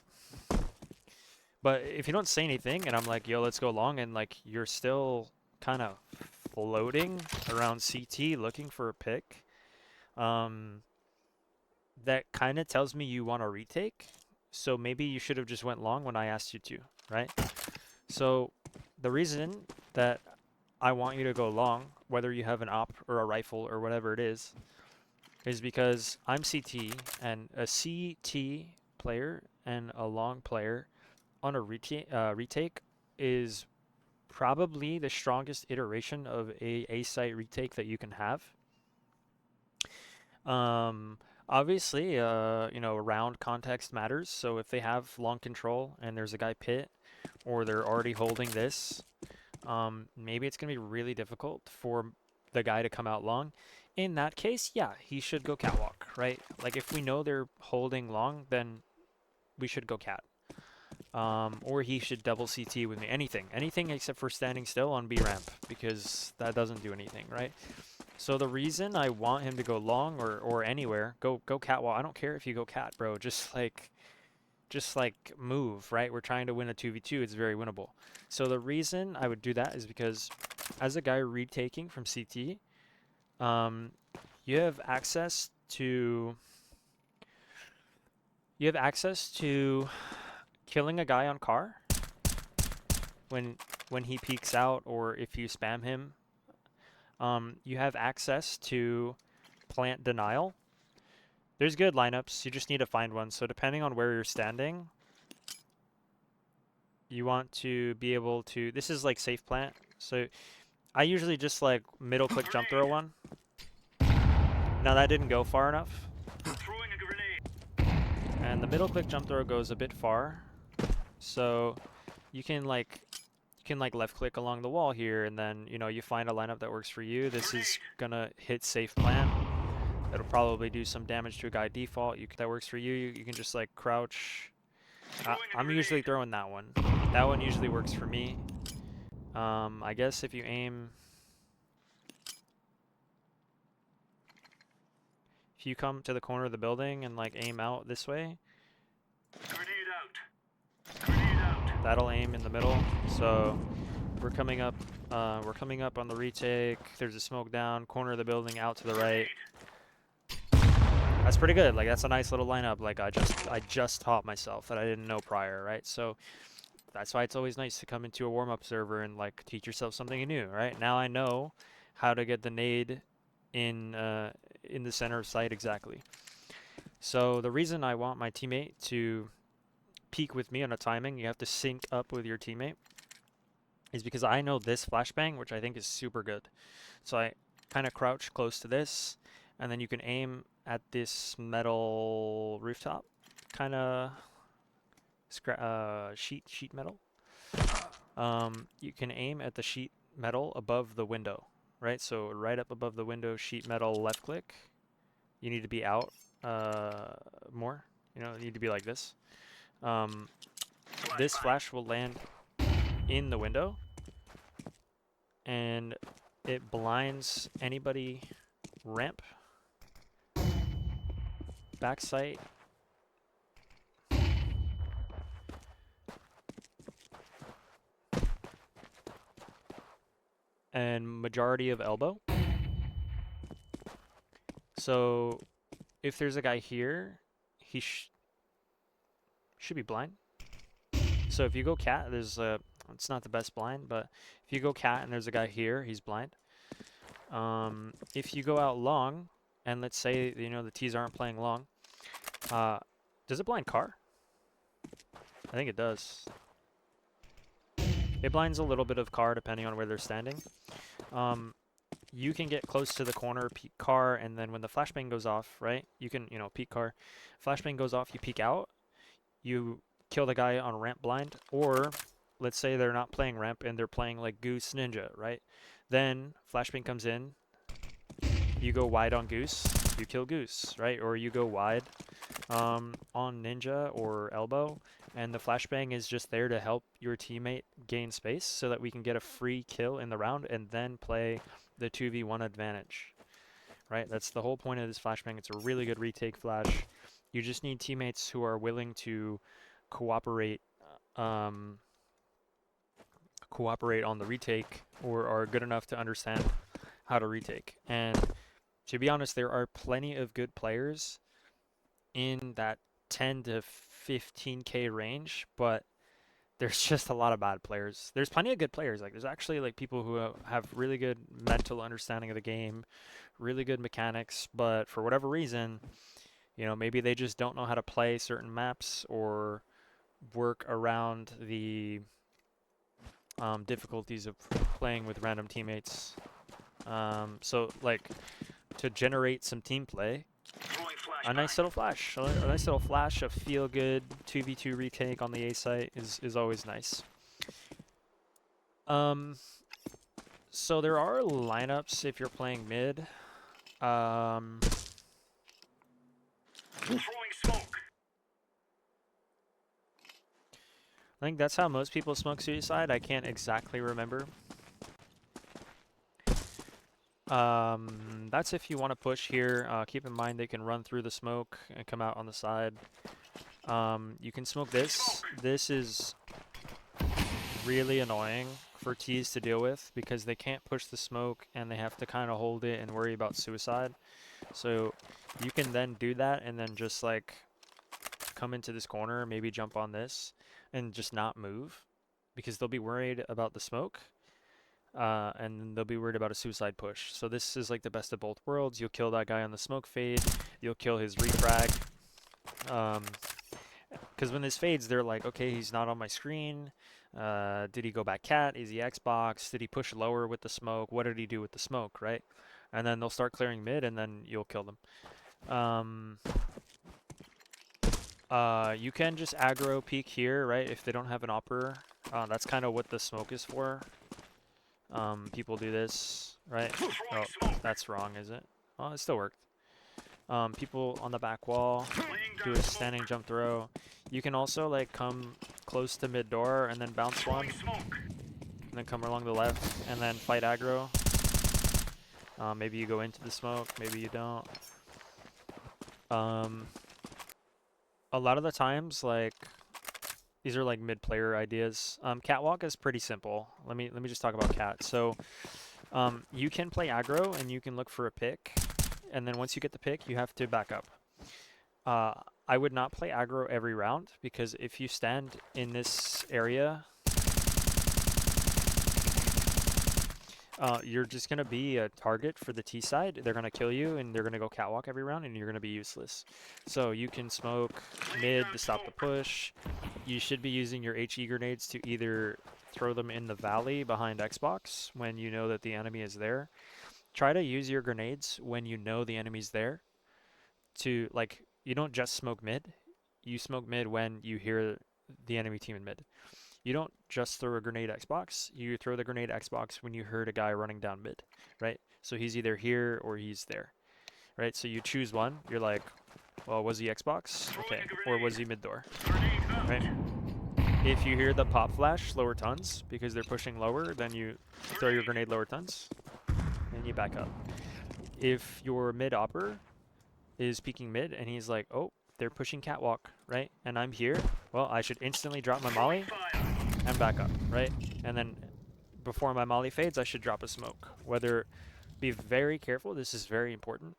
But if you don't say anything, and I'm like, yo, let's go long, and like you're still kind of floating around CT looking for a pick, um, that kind of tells me you want to retake. So maybe you should have just went long when I asked you to, right? So the reason that I want you to go long, whether you have an op or a rifle or whatever it is because I'm CT, and a CT player and a long player on a retake is probably the strongest iteration of a site retake that you can have. Um, Obviously, you know, round context matters. So if they have long control and there's a guy pit, or they're already holding this, maybe it's gonna be really difficult for the guy to come out long. In that case, yeah, he should go catwalk, right? Like if we know they're holding long, then we should go cat. Or he should double CT with me. Anything except for standing still on B ramp, because that doesn't do anything, right? So the reason I want him to go long or anywhere, go catwalk. I don't care if you go cat, bro. Just like move, right? We're trying to win a 2v2. It's very winnable. So the reason I would do that is because as a guy retaking from CT, you have access to killing a guy on car when he peeks out, or if you spam him. You have access to plant denial. There's good lineups. You just need to find one. So depending on where you're standing, you want to be able to. This is like safe plant. So I usually just like middle click jump throw one. Now that didn't go far enough. Throwing a grenade. And the middle click jump throw goes a bit far. So you can like left click along the wall here, and then you know you find a lineup that works for you. This is gonna hit safe plant. It'll probably do some damage to a guy default. That works for you. You can just like crouch. I'm usually throwing that one. That one usually works for me. I guess if you aim, if you come to the corner of the building and like aim out this way, Grenade out. Grenade out. that'll aim in the middle. So we're coming up on the retake. There's a smoke down, corner of the building, out to the right. That's pretty good. Like that's a nice little lineup. Like I just taught myself that I didn't know prior, right? So that's why it's always nice to come into a warm-up server and like teach yourself something new, right? Now I know how to get the nade in the center of sight exactly. So the reason I want my teammate to peek with me on a timing, you have to sync up with your teammate, is because I know this flashbang, which I think is super good. So I kind of crouch close to this, and then you can aim at this metal rooftop, kind of sheet metal. You can aim at the sheet metal above the window, right? So right up above the window, sheet metal, left click. You need to be out more. You know, you need to be like this. This flash will land in the window, and it blinds anybody ramp, backside, and majority of elbow. So if there's a guy here, he should be blind. So if you go cat, it's not the best blind, but if you go cat and there's a guy here, he's blind. If you go out long, and let's say, you know, the T's aren't playing long, does it blind car? I think it does. It blinds a little bit of car depending on where they're standing. You can get close to the corner, peek car, and then when the flashbang goes off, right, you can, you know, peek car. Flashbang goes off, you peek out, you kill the guy on ramp blind, or let's say they're not playing ramp and they're playing like Goose Ninja, right? Then flashbang comes in, you go wide on Goose, you kill Goose, right? Or you go wide on Ninja or Elbow, and the flashbang is just there to help your teammate gain space so that we can get a free kill in the round and then play the 2v1 advantage, right? That's the whole point of this flashbang. It's a really good retake flash. You just need teammates who are willing to cooperate um, cooperate on the retake or are good enough to understand how to retake. And to be honest, there are plenty of good players in that 10 to 15k range, but there's just a lot of bad players. There's plenty of good players. Like there's actually like people who have really good mental understanding of the game, really good mechanics, but for whatever reason, you know, maybe they just don't know how to play certain maps or work around the difficulties of playing with random teammates. So like to generate some team play, a nice little flash, a nice little flash of feel good 2v2 retake on the A site is always nice. So there are lineups if you're playing mid. I think that's how most people smoke suicide. I can't exactly remember. That's if you want to push here. Keep in mind they can run through the smoke and come out on the side. You can smoke this. This is really annoying for T's to deal with because they can't push the smoke and they have to kind of hold it and worry about suicide. So you can then do that and then just like come into this corner, maybe jump on this and just not move because they'll be worried about the smoke. And they'll be worried about a suicide push. So this is like the best of both worlds. You'll kill that guy on the smoke fade. You'll kill his refrag. Because when this fades, they're like, okay, he's not on my screen. Did he go back cat? Is he Xbox? Did he push lower with the smoke? What did he do with the smoke, right? And then they'll start clearing mid, and then you'll kill them. You can just aggro peek here, right? If they don't have an opera. That's kind of what the smoke is for. People do this, right? Oh, that's wrong, is it? Oh, it still worked. People on the back wall do a standing jump throw. You can also like come close to mid door and then bounce one, and then come along the left and then fight aggro. Maybe you go into the smoke, maybe you don't. A lot of the times, like these are like mid-player ideas. Catwalk is pretty simple. Let me just talk about cat. So you can play aggro and you can look for a pick, and then once you get the pick, you have to back up. I would not play aggro every round because if you stand in this area, you're just going to be a target for the T side. They're going to kill you and they're going to go catwalk every round and you're going to be useless. So you can smoke mid to stop the push. You should be using your HE grenades to either throw them in the valley behind Xbox when you know that the enemy is there. Try to use your grenades when you know the enemy's there. To like, you don't just smoke mid. You smoke mid when you hear the enemy team in mid. You don't just throw a grenade Xbox. You throw the grenade Xbox when you heard a guy running down mid, right? So he's either here or he's there, right? So you choose one. You're like, well, was he Xbox? Okay. Or was he mid door, right? If you hear the pop flash, lower tunns, because they're pushing lower, then you throw your grenade lower tunns, and you back up. If your mid-opper is peeking mid, and he's like, oh, they're pushing catwalk, right? And I'm here, well, I should instantly drop my molly and back up, right? And then before my molly fades, I should drop a smoke. Be very careful, this is very important,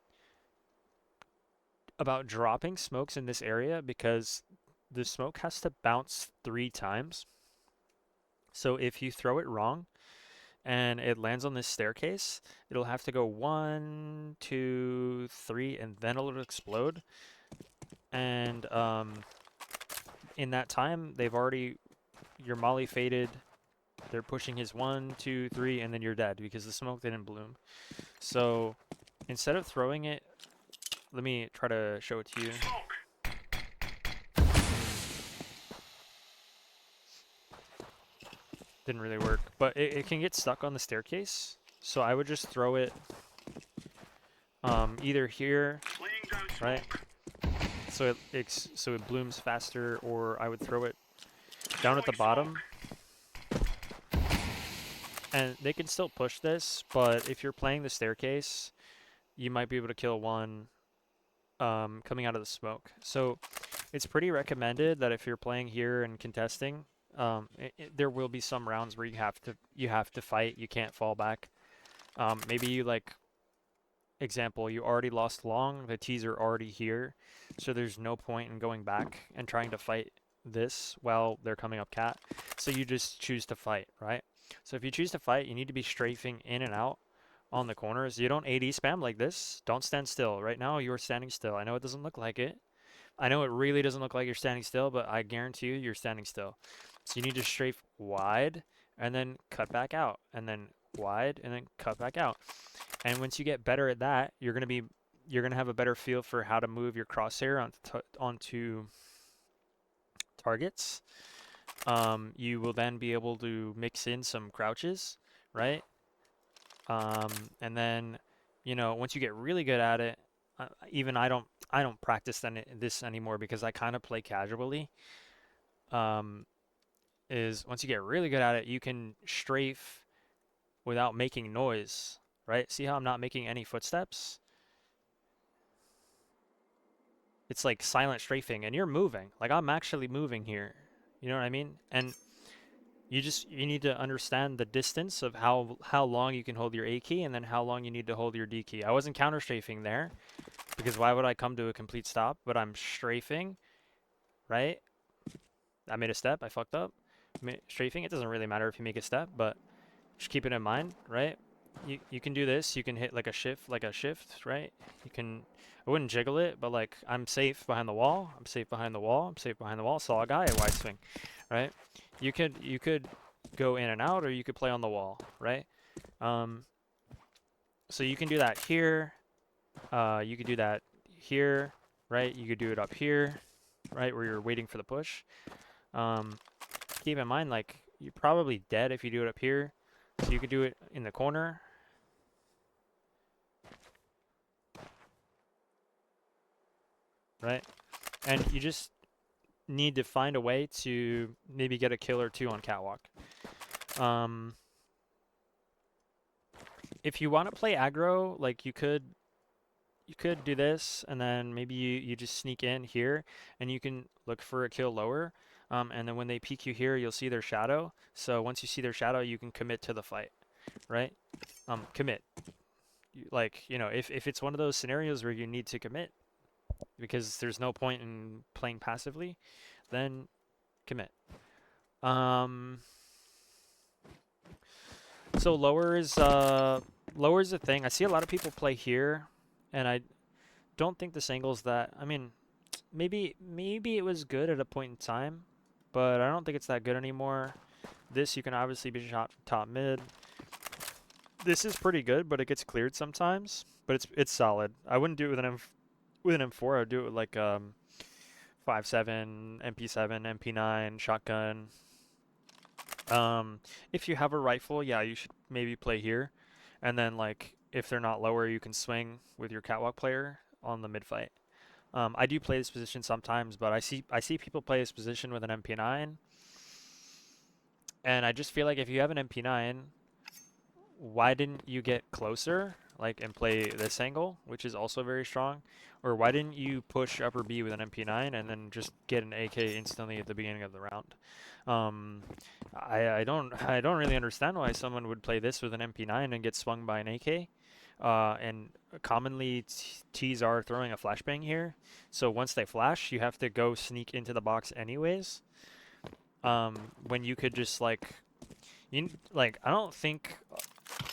about dropping smokes in this area because the smoke has to bounce 3 times. So if you throw it wrong and it lands on this staircase, it'll have to go 1, 2, 3, and then it'll explode. And in that time, your molly faded, they're pushing his 1, 2, 3, and then you're dead because the smoke didn't bloom. So instead of throwing it, let me try to show it to you. Didn't really work, but it can get stuck on the staircase. So I would just throw it either here, Laying down right? smoke. So it blooms faster, or I would throw it down at Throwing the bottom. smoke. And they can still push this, but if you're playing the staircase, you might be able to kill one coming out of the smoke. So it's pretty recommended that if you're playing here and contesting, there will be some rounds where you have to fight. You can't fall back. Maybe you like example, you already lost long. The T's are already here, so there's no point in going back and trying to fight this while they're coming up cat. So you just choose to fight, right? So if you choose to fight, you need to be strafing in and out on the corners. You don't AD spam like this. Don't stand still. Right now, you're standing still. I know it doesn't look like it. I know it really doesn't look like you're standing still, but I guarantee you, you're standing still. So you need to strafe wide and then cut back out, and then wide and then cut back out. And once you get better at that, you're gonna have a better feel for how to move your crosshair onto targets. You will then be able to mix in some crouches, right? And then, once you get really good at it, even I don't practice this anymore because I kind of play casually. Um, is once you get really good at it, you can strafe without making noise, right? See how I'm not making any footsteps? It's like silent strafing, and you're moving. Like I'm actually moving here. You know what I mean? And you need to understand the distance of how long you can hold your A key and then how long you need to hold your D key. I wasn't counter strafing there because why would I come to a complete stop? But I'm strafing, right? I made a step. I fucked up. Strafing. It doesn't really matter if you make a step, but just keep it in mind, right? You can do this. You can hit like a shift, right? You can. I wouldn't jiggle it, but like I'm safe behind the wall. I'm safe behind the wall. I'm safe behind the wall. Saw a guy, a wide swing, right? You could go in and out, or you could play on the wall, right? Um, so you can do that here. You could do that here, right? You could do it up here, right, where you're waiting for the push. Um, keep in mind, like you're probably dead if you do it up here. So you could do it in the corner, right? And you just need to find a way to maybe get a kill or two on catwalk. Um, if you want to play aggro, like you could do this, and then maybe you just sneak in here, and you can look for a kill lower. And then when they peek you here, you'll see their shadow. So once you see their shadow, you can commit to the fight, right? Commit. If it's one of those scenarios where you need to commit because there's no point in playing passively, then commit. Um, so lower is a thing. I see a lot of people play here, and I don't think this angle's that. I mean, maybe it was good at a point in time, but I don't think it's that good anymore. This you can obviously be shot from top mid. This is pretty good, but it gets cleared sometimes. But it's solid. I wouldn't do it with an M4. I would do it with like 5.7, MP7, MP9, shotgun. If you have a rifle, yeah, you should maybe play here. And then like if they're not lower, you can swing with your catwalk player on the mid fight. I do play this position sometimes, but I see people play this position with an MP9, and I just feel like if you have an MP9, why didn't you get closer, like, and play this angle, which is also very strong? Or why didn't you push upper B with an MP9 and then just get an AK instantly at the beginning of the round? I don't really understand why someone would play this with an MP9 and get swung by an AK. And commonly T's are throwing a flashbang here, so once they flash, you have to go sneak into the box anyways. When you could just I don't think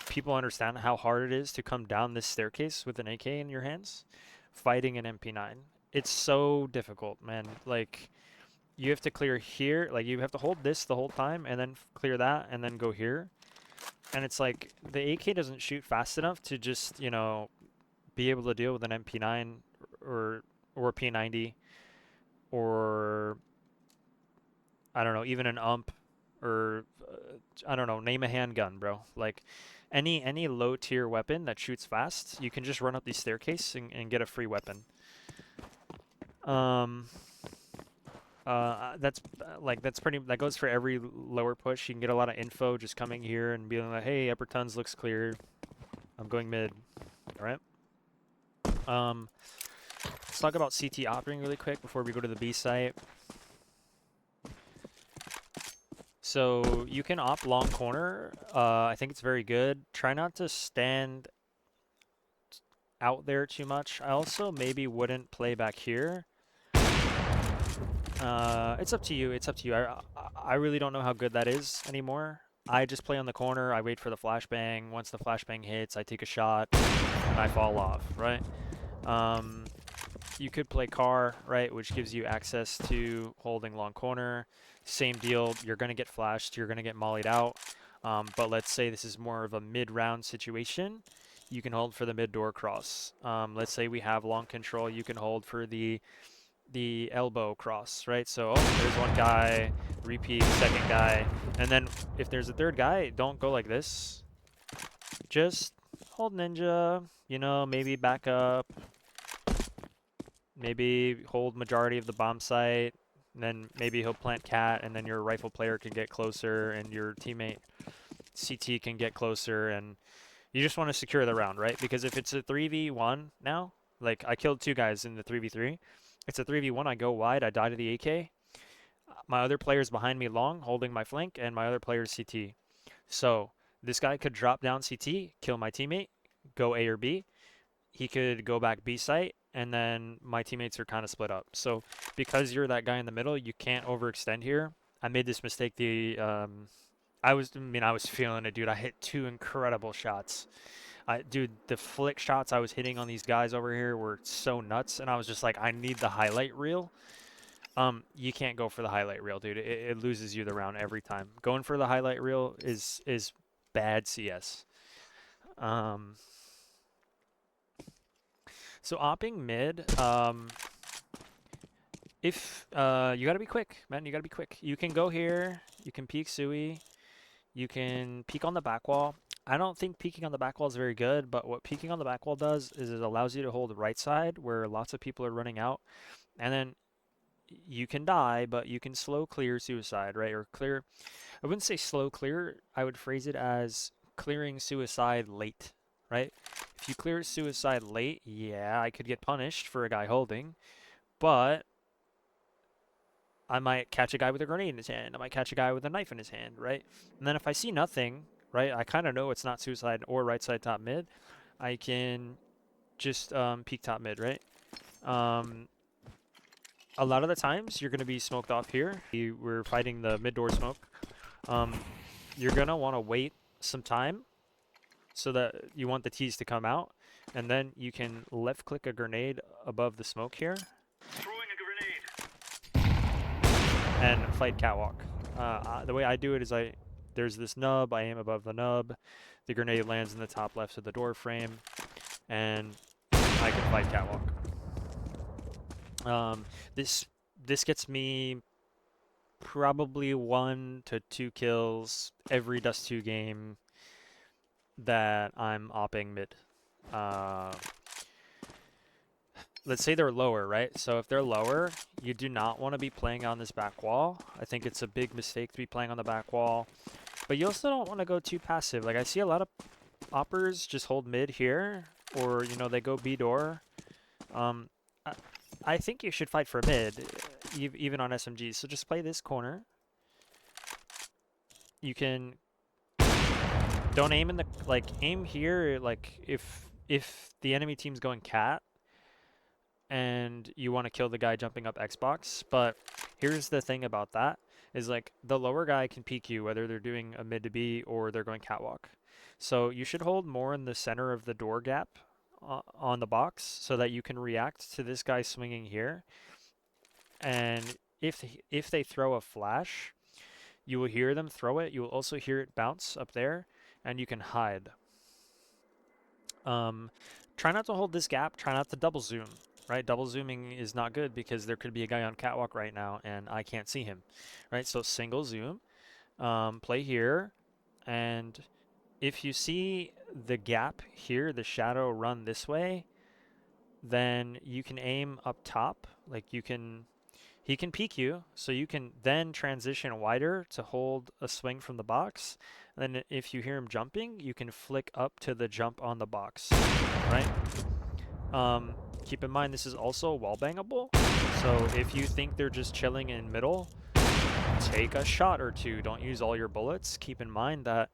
people understand how hard it is to come down this staircase with an AK in your hands, fighting an MP9. It's so difficult, man. Like, you have to clear here, like you have to hold this the whole time and then clear that and then go here. And it's like the AK doesn't shoot fast enough to just, be able to deal with an MP9 or P90 or I don't know, even an ump or I don't know, name a handgun, bro. Like any low tier weapon that shoots fast, you can just run up the staircase and get a free weapon. That goes for every lower push. You can get a lot of info just coming here and being like, hey, upper tuns looks clear. I'm going mid. All right. Let's talk about CT operating really quick before we go to the B site. So you can op long corner. I think it's very good. Try not to stand out there too much. I also maybe wouldn't play back here. It's up to you. It's up to you. I really don't know how good that is anymore. I just play on the corner. I wait for the flashbang. Once the flashbang hits, I take a shot and I fall off, right? You could play car, right, which gives you access to holding long corner. Same deal. You're going to get flashed. You're going to get mollied out. But let's say this is more of a mid-round situation. You can hold for the mid-door cross. Let's say we have long control. You can hold for the elbow cross, right? So, oh, there's one guy, repeat, second guy. And then if there's a third guy, don't go like this. Just hold ninja, you know, maybe back up. Maybe hold majority of the bomb site. And then maybe he'll plant cat, and then your rifle player can get closer, and your teammate CT can get closer, and you just want to secure the round, right? Because if it's a 3v1 now, like I killed 2 guys in the 3v3, it's a 3v1, I go wide, I die to the AK. My other player's behind me long, holding my flank, and my other player's CT. So this guy could drop down CT, kill my teammate, go A or B. He could go back B site, and then my teammates are kind of split up. So because you're that guy in the middle, you can't overextend here. I made this mistake I was feeling it, dude. I hit 2 incredible shots. Dude, the flick shots I was hitting on these guys over here were so nuts, and I was just like, I need the highlight reel. You can't go for the highlight reel, dude. It loses you the round every time. Going for the highlight reel is bad CS. So opping mid, if you gotta be quick, man. You gotta be quick. You can go here. You can peek Sui. You can peek on the back wall. I don't think peeking on the back wall is very good, but what peeking on the back wall does is it allows you to hold the right side where lots of people are running out, and then you can die, but you can slow clear suicide, right? Or clear. I wouldn't say slow clear. I would phrase it as clearing suicide late, right? If you clear suicide late, yeah, I could get punished for a guy holding, but I might catch a guy with a grenade in his hand. I might catch a guy with a knife in his hand, right? And then if I see nothing, right, I kind of know it's not suicide or right side top mid. I can just peek top mid, right? A lot of the times you're going to be smoked off here. We're fighting the mid door smoke. You're going to want to wait some time so that you want the T's to come out. And then you can left click a grenade above the smoke here. Throwing a grenade. And fight catwalk. The way I do it is there's this nub, I aim above the nub, the grenade lands in the top left of the door frame, and I can fight catwalk. This gets me probably 1 to 2 kills every Dust 2 game that I'm opping mid. Let's say they're lower, right? So if they're lower, you do not want to be playing on this back wall. I think it's a big mistake to be playing on the back wall. But you also don't want to go too passive. Like I see a lot of oppers just hold mid here, or you know they go B door. I think you should fight for mid, even on SMGs. So just play this corner. You can don't aim in the aim here. Like if the enemy team's going cat, and you want to kill the guy jumping up Xbox. But here's the thing about that is like the lower guy can peek you whether they're doing a mid to B or they're going catwalk. So you should hold more in the center of the door gap on the box so that you can react to this guy swinging here. And if they throw a flash, you will hear them throw it. You will also hear it bounce up there, and you can hide. Try not to hold this gap. Try not to double zoom. Right, double zooming is not good because there could be a guy on catwalk right now and I can't see him. Right, so single zoom, play here, and if you see the gap here, the shadow run this way, then you can aim up top. Like he can peek you, so you can then transition wider to hold a swing from the box. And then if you hear him jumping, you can flick up to the jump on the box, right? Keep in mind this is also wall bangable. So if you think they're just chilling in middle, take a shot or two. Don't use all your bullets. Keep in mind that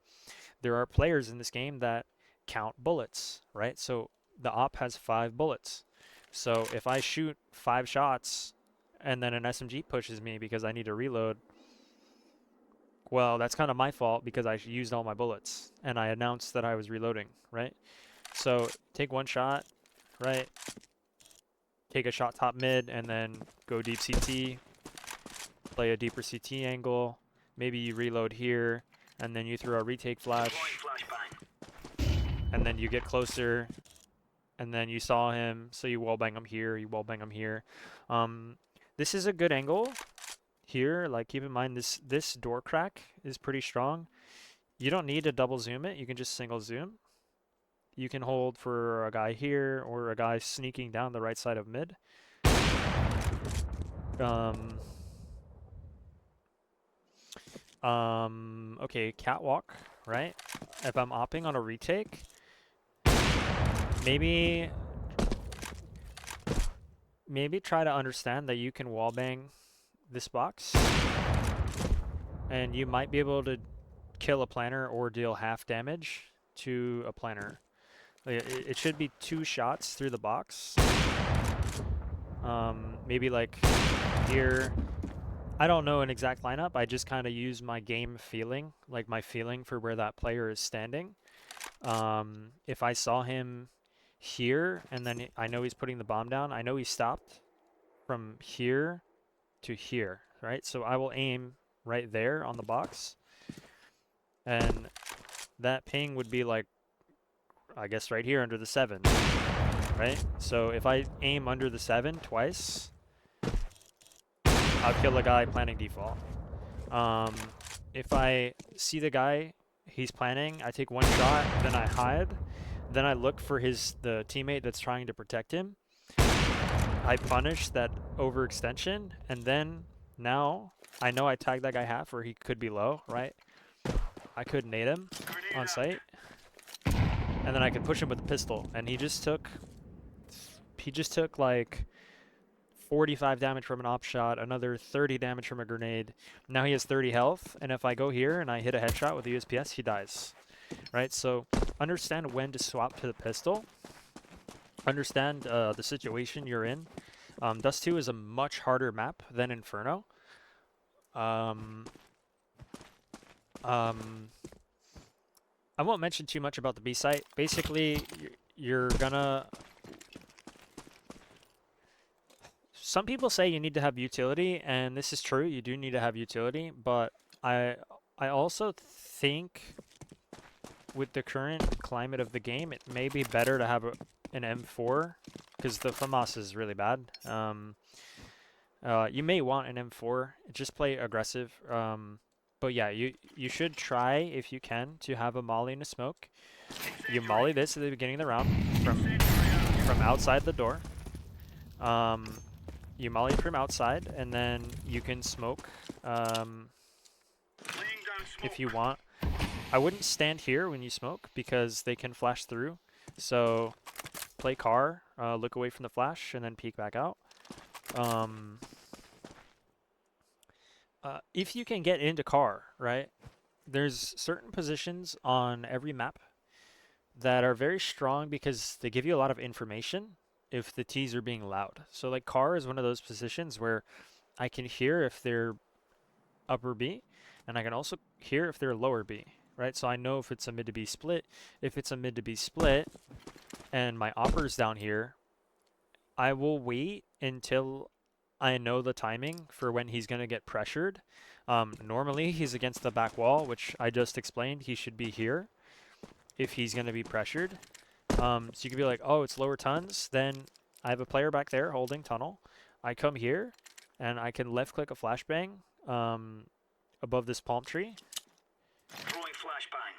there are players in this game that count bullets, right? So the op has 5 bullets. So if I shoot 5 shots and then an SMG pushes me because I need to reload, well, that's kind of my fault because I used all my bullets and I announced that I was reloading, right? So take 1 shot, right? Take a shot top mid and then go deep CT, play a deeper CT angle. Maybe you reload here and then you throw a retake flash and then you get closer and then you saw him, so you wallbang him here, you wallbang him here. This is a good angle here. Like, keep in mind this door crack is pretty strong. You don't need to double zoom it. You can just single zoom. You can hold for a guy here or a guy sneaking down the right side of mid. Okay, catwalk, right? If I'm opping on a retake, maybe try to understand that you can wallbang this box and you might be able to kill a planner or deal half damage to a planner. It should be 2 shots through the box. Maybe like here. I don't know an exact lineup. I just kind of use my game feeling, like my feeling for where that player is standing. If I saw him here and then I know he's putting the bomb down, I know he stopped from here to here, right? So I will aim right there on the box. And that ping would be like, I guess right here under the 7, right? So if I aim under the 7 twice, I'll kill a guy planning default. If I see the guy, he's planning, I take 1 shot, then I hide, then I look for the teammate that's trying to protect him. I punish that overextension, and then now I know I tagged that guy half or he could be low, right? I could nade him on site, and then I could push him with a pistol, and he just took like 45 damage from an op shot, another 30 damage from a grenade. Now he has 30 health, and if I go here and I hit a headshot with the USPS, he dies, right? So understand when to swap to the pistol. Understand the situation you're in. Dust 2 is a much harder map than Inferno. I won't mention too much about the B site. Basically, you're gonna... Some people say you need to have utility, and this is true. You do need to have utility, but I also think with the current climate of the game, it may be better to have an M4 because the FAMAS is really bad. You may want an M4. Just play aggressive. But yeah, you should try, if you can, to have a molly and a smoke. You molly this at the beginning of the round from outside the door. You molly from outside, and then you can smoke if you want. I wouldn't stand here when you smoke because they can flash through. So play car, look away from the flash, and then peek back out. If you can get into car, right, there's certain positions on every map that are very strong because they give you a lot of information if the T's are being loud. So like car is one of those positions where I can hear if they're upper B, and I can also hear if they're lower B, right? So I know if it's a mid to B split. If it's a mid to B split and my opper's down here, I will wait until I know the timing for when he's going to get pressured. Normally he's against the back wall, which I just explained. He should be here if he's going to be pressured. So you could be like, oh, it's lower tunns. Then I have a player back there holding tunnel. I come here and I can left click a flashbang above this palm tree. Throwing flashbang.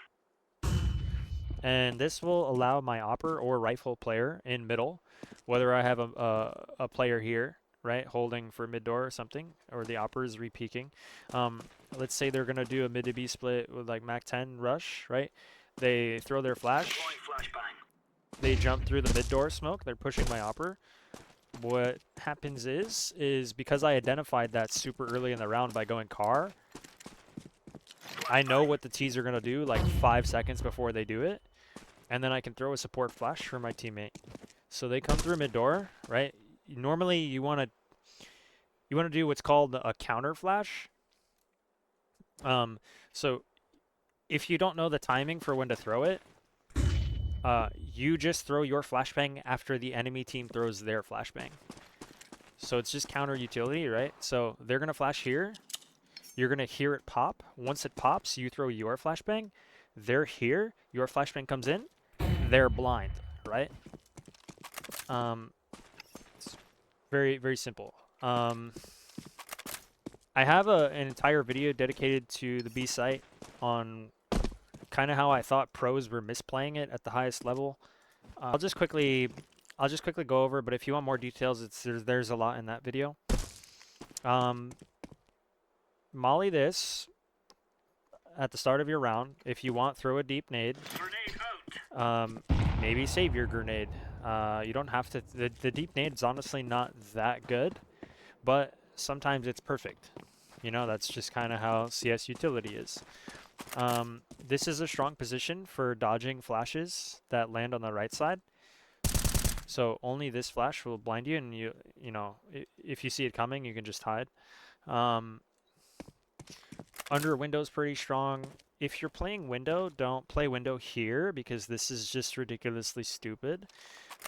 And this will allow my opper or rifle player in middle, whether I have a player here, right, holding for mid door or something, or the opper is re-peeking. Let's say they're gonna do a mid to B split with like Mac 10 rush, right? They throw their flash, they jump through the mid door smoke, they're pushing my opper. What happens is because I identified that super early in the round by going car, I know what the T's are gonna do like 5 seconds before they do it, and then I can throw a support flash for my teammate. So they come through mid door, right? Normally you want to do what's called a counter flash. So if you don't know the timing for when to throw it, you just throw your flashbang after the enemy team throws their flashbang. So it's just counter utility, right? So they're gonna flash here. You're gonna hear it pop. Once it pops, you throw your flashbang. They're here. Your flashbang comes in. They're blind, right? It's very, very simple. I have an entire video dedicated to the B site on kind of how I thought pros were misplaying it at the highest level. I'll just quickly go over, but if you want more details, there's a lot in that video. Molly this at the start of your round. If you want, throw a deep nade. Maybe save your grenade. You don't have to. The deep nade's honestly not that good, but sometimes it's perfect. You know, that's just kind of how CS utility is. This is a strong position for dodging flashes that land on the right side. So only this flash will blind you, and you know, if you see it coming, you can just hide. Under window's pretty strong. If you're playing window, don't play window here because this is just ridiculously stupid.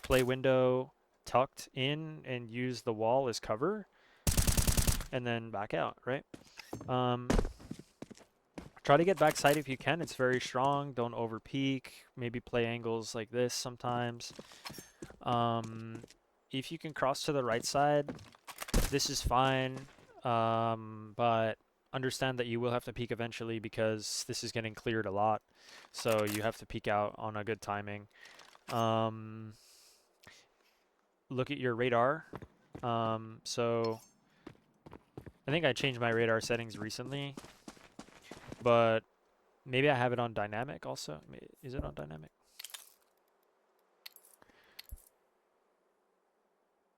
Play window tucked in and use the wall as cover, and then back out, right? Try to get backside if you can. It's very strong. Don't over peek. Maybe play angles like this sometimes. If you can cross to the right side, this is fine. But understand that you will have to peek eventually because this is getting cleared a lot. So you have to peek out on a good timing. Look at your radar. So I think I changed my radar settings recently, but maybe I have it on dynamic also. Is it on dynamic?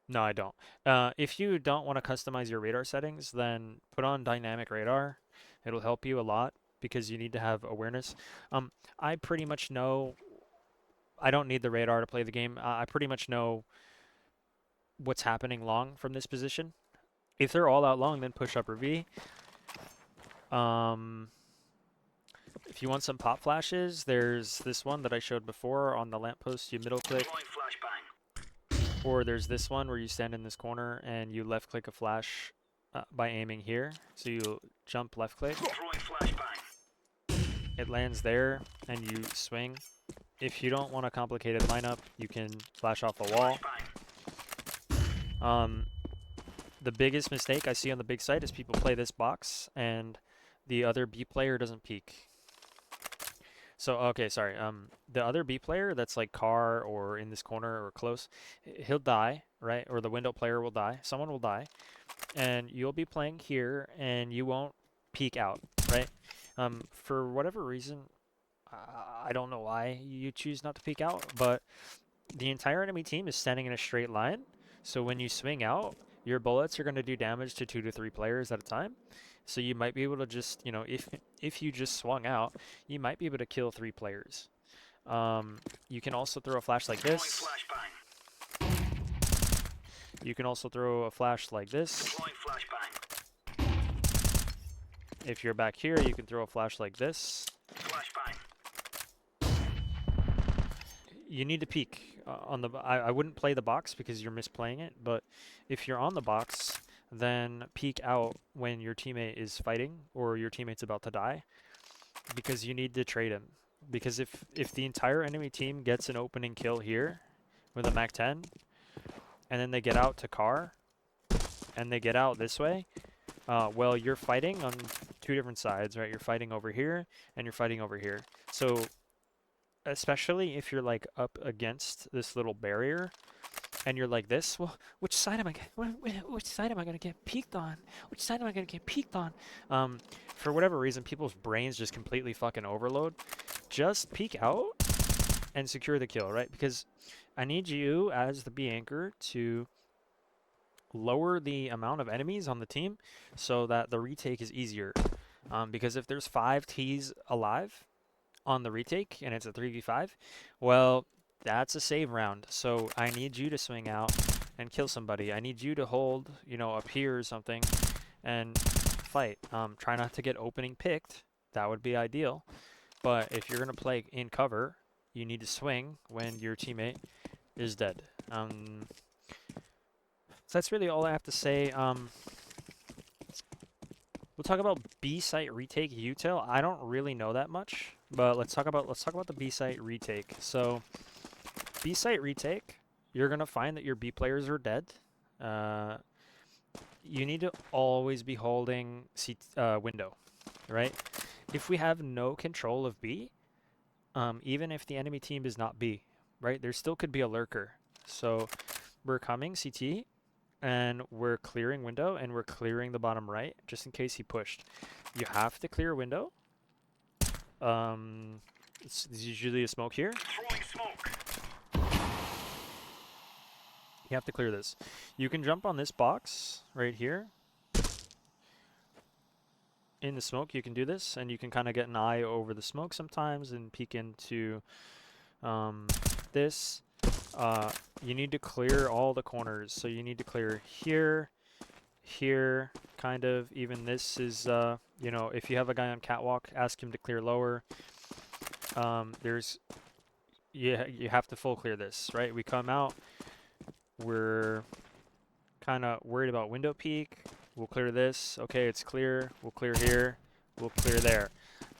No, I don't. If you don't want to customize your radar settings, then put on dynamic radar. It'll help you a lot because you need to have awareness. I pretty much know. I don't need the radar to play the game. I pretty much know what's happening long from this position. If they're all out long, then push upper V. If you want some pop flashes, there's this one that I showed before on the lamppost. You middle click. Or there's this one where you stand in this corner and you left click a flash by aiming here. So you jump left click. It lands there and you swing. If you don't want a complicated lineup, you can flash off a wall. The biggest mistake I see on the big site is people play this box and the other B player doesn't peek. So, okay, sorry. The other B player that's like car or in this corner or close, he'll die, right? Or the window player will die. Someone will die. And you'll be playing here and you won't peek out, right? For whatever reason, I don't know why you choose not to peek out, but the entire enemy team is standing in a straight line. So when you swing out, your bullets are going to do damage to 2 to 3 players at a time. So you might be able to just, you know, if you just swung out, you might be able to kill 3 players. You can also throw a flash like this. You can also throw a flash like this. If you're back here, you can throw a flash like this. You need to peek on the. I wouldn't play the box because you're misplaying it, but if you're on the box, then peek out when your teammate is fighting or your teammate's about to die, because you need to trade him. Because if the entire enemy team gets an opening kill here with a Mac 10, and then they get out to car, and they get out this way, well, you're fighting on 2 different sides, right? You're fighting over here, and you're fighting over here. So especially if you're like up against this little barrier and you're like this, well, which side am I which side am I gonna get peeked on? Which side am I gonna get peeked on? For whatever reason, people's brains just completely fucking overload. Just peek out and secure the kill, right? Because I need you as the B anchor to lower the amount of enemies on the team so that the retake is easier. Because if there's 5 T's alive on the retake and it's a 3v5, well, that's a save round. So I need you to swing out and kill somebody. I need you to hold, you know, up here or something and fight. Try not to get opening picked. That would be ideal. But if you're going to play in cover, you need to swing when your teammate is dead. So that's really all I have to say. We'll talk about B site retake util. I don't really know that much, but let's talk about the B site retake. So B site retake, you're gonna find that your B players are dead. You need to always be holding window, right? If we have no control of B, even if the enemy team is not B, right, there still could be a lurker. So we're coming CT, and we're clearing window, and we're clearing the bottom right, just in case he pushed. You have to clear window. It's usually a smoke here. Throwing smoke. You have to clear this. You can jump on this box right here. In the smoke, you can do this, and you can kind of get an eye over the smoke sometimes and peek into this. You need to clear all the corners. So you need to clear here, here, kind of. Even this is, you know, if you have a guy on catwalk, ask him to clear lower. You have to full clear this, right? We come out. We're kind of worried about window peek. We'll clear this. Okay, it's clear. We'll clear here. We'll clear there.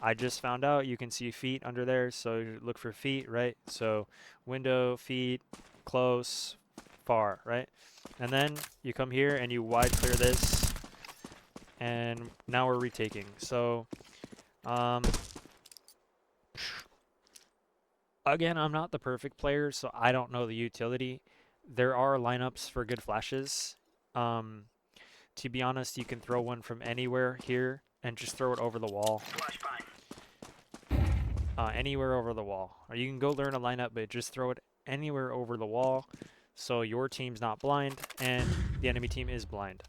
I just found out you can see feet under there, so you look for feet, right? So window, feet, close, far, right? And then you come here and you wide clear this, and now we're retaking. So again, I'm not the perfect player, so I don't know the utility. There are lineups for good flashes. To be honest, you can throw one from anywhere here and just throw it over the wall. Anywhere over the wall. Or you can go learn a lineup, but just throw it anywhere over the wall so your team's not blind and the enemy team is blind.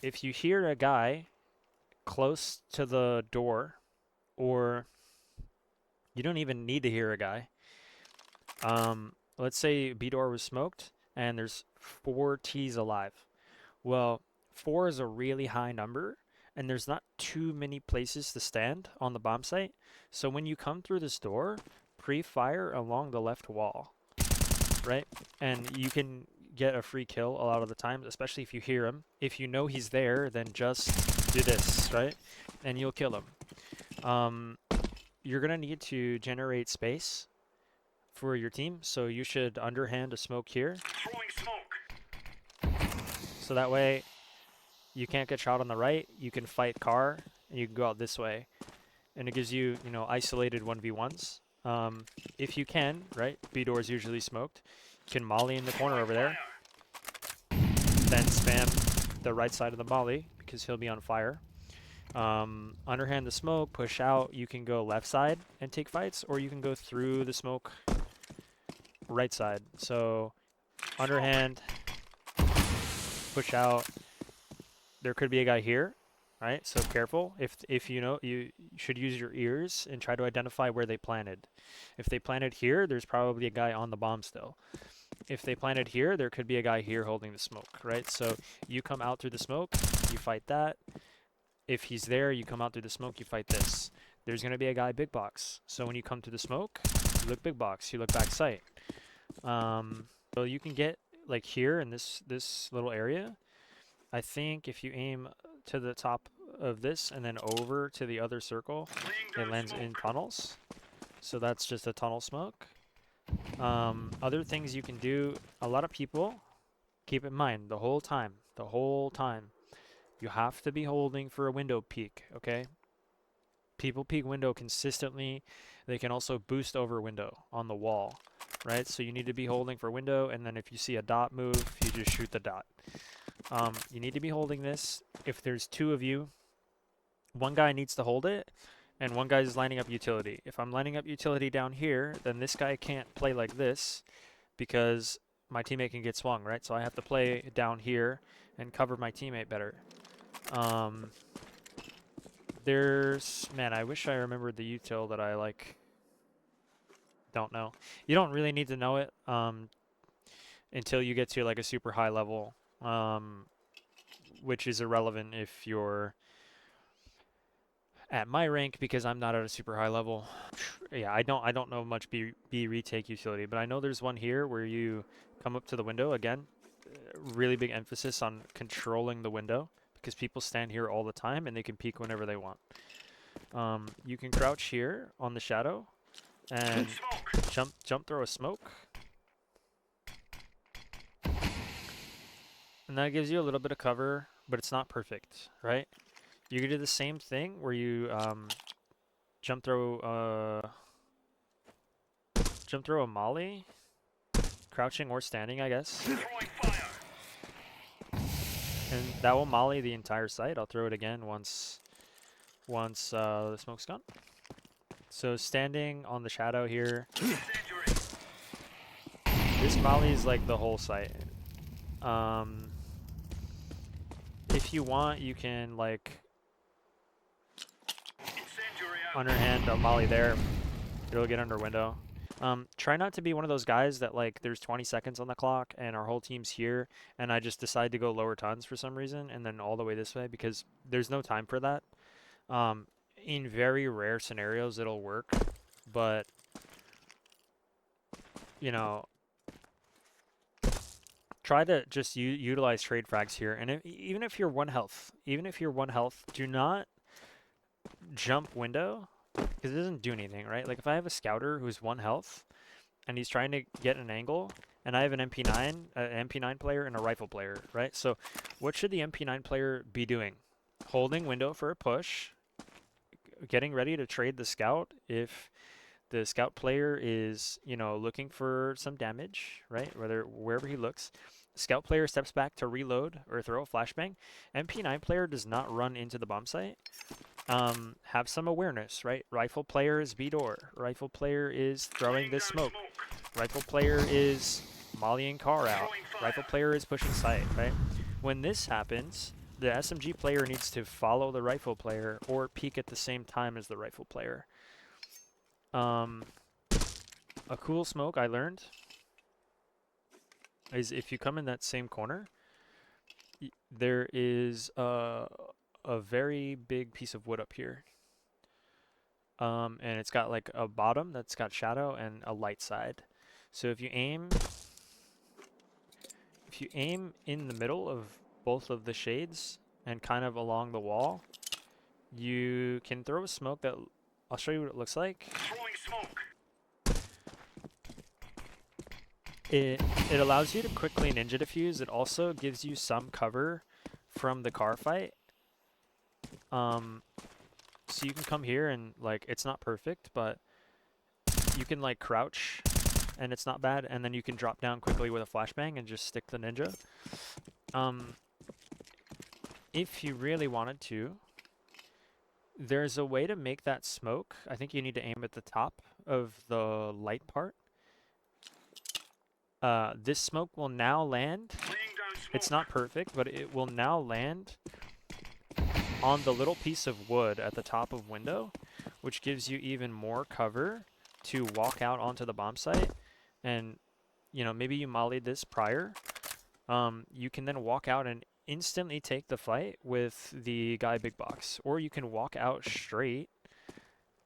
If you hear a guy close to the door, or you don't even need to hear a guy. Let's say B door was smoked and there's 4 T's alive. Well, 4 is a really high number, and there's not too many places to stand on the bomb site. So when you come through this door, pre-fire along the left wall, right? And you can get a free kill a lot of the times, especially if you hear him. If you know he's there, then just do this, right? And you'll kill him. You're going to need to generate space for your team, so you should underhand a smoke here. Throwing smoke. So that way you can't get shot on the right, you can fight car, and you can go out this way. And it gives you, you know, isolated 1v1s. If you can, right, B door is usually smoked. You can molly in the corner over there. Then spam the right side of the molly, because he'll be on fire. Underhand the smoke, push out. You can go left side and take fights, or you can go through the smoke right side. So underhand, push out. There could be a guy here, right? So careful. If you know, you should use your ears and try to identify where they planted. If they planted here, there's probably a guy on the bomb still. If they planted here, there could be a guy here holding the smoke, right? So you come out through the smoke, you fight that. If he's there, you come out through the smoke, you fight this. There's going to be a guy big box. So when you come to the smoke, you look big box, you look back sight. So you can get like here in this little area. I think if you aim to the top of this and then over to the other circle, it lands in tunnels. So that's just a tunnel smoke. Other things you can do, a lot of people, keep in mind the whole time, you have to be holding for a window peek, okay? People peek window consistently. They can also boost over window on the wall, right? So you need to be holding for window, and then if you see a dot move, you just shoot the dot. You need to be holding this. If there's two of you, one guy needs to hold it, and one guy is lining up utility. If I'm lining up utility down here, then this guy can't play like this because my teammate can get swung, right? So I have to play down here and cover my teammate better. Man, I wish I remembered the util that I don't know. You don't really need to know it until you get to like a super high level, which is irrelevant if you're at my rank because I'm not at a super high level. Yeah, I don't know much B retake utility, but I know there's one here where you come up to the window again. Really big emphasis on controlling the window because people stand here all the time and they can peek whenever they want. You can crouch here on the shadow and jump throw a smoke. And that gives you a little bit of cover, but it's not perfect, right? You can do the same thing where you jump throw a molly, crouching or standing, I guess. And that will molly the entire site. I'll throw it again once the smoke's gone. So standing on the shadow here, this molly is like the whole site. If you want, you can like underhand a molly there. It'll get under window. Try not to be one of those guys that like there's 20 seconds on the clock and our whole team's here and I just decide to go lower tons for some reason and then all the way this way because there's no time for that. In very rare scenarios it'll work, but you know, try to just utilize trade frags here. And even if you're one health, do not jump window because it doesn't do anything, right? Like if I have a scouter who's 1 health and he's trying to get an angle and I have an MP9 player and a rifle player, right? So what should the MP9 player be doing? Holding window for a push, getting ready to trade the scout if the scout player is, you know, looking for some damage, right? Wherever he looks. Scout player steps back to reload or throw a flashbang. MP9 player does not run into the bomb site. Have some awareness, right? Rifle player is B-door. Rifle player is throwing this smoke. Rifle player is mollying car out. Rifle player is pushing site, right? When this happens, the SMG player needs to follow the rifle player or peek at the same time as the rifle player. A cool smoke I learned is if you come in that same corner, there is a very big piece of wood up here. And it's got like a bottom that's got shadow and a light side. So if you aim in the middle of both of the shades and kind of along the wall, you can throw a smoke that I'll show you what it looks like. It allows you to quickly ninja defuse. It also gives you some cover from the car fight. So you can come here and like it's not perfect, but you can like crouch and it's not bad, and then you can drop down quickly with a flashbang and just stick the ninja. If you really wanted to, there's a way to make that smoke. I think you need to aim at the top of the light part. This smoke will now land. It's not perfect, but it will now land on the little piece of wood at the top of window, which gives you even more cover to walk out onto the bomb site. And, you know, maybe you mollied this prior. You can then walk out and instantly take the fight with the guy big box. Or you can walk out straight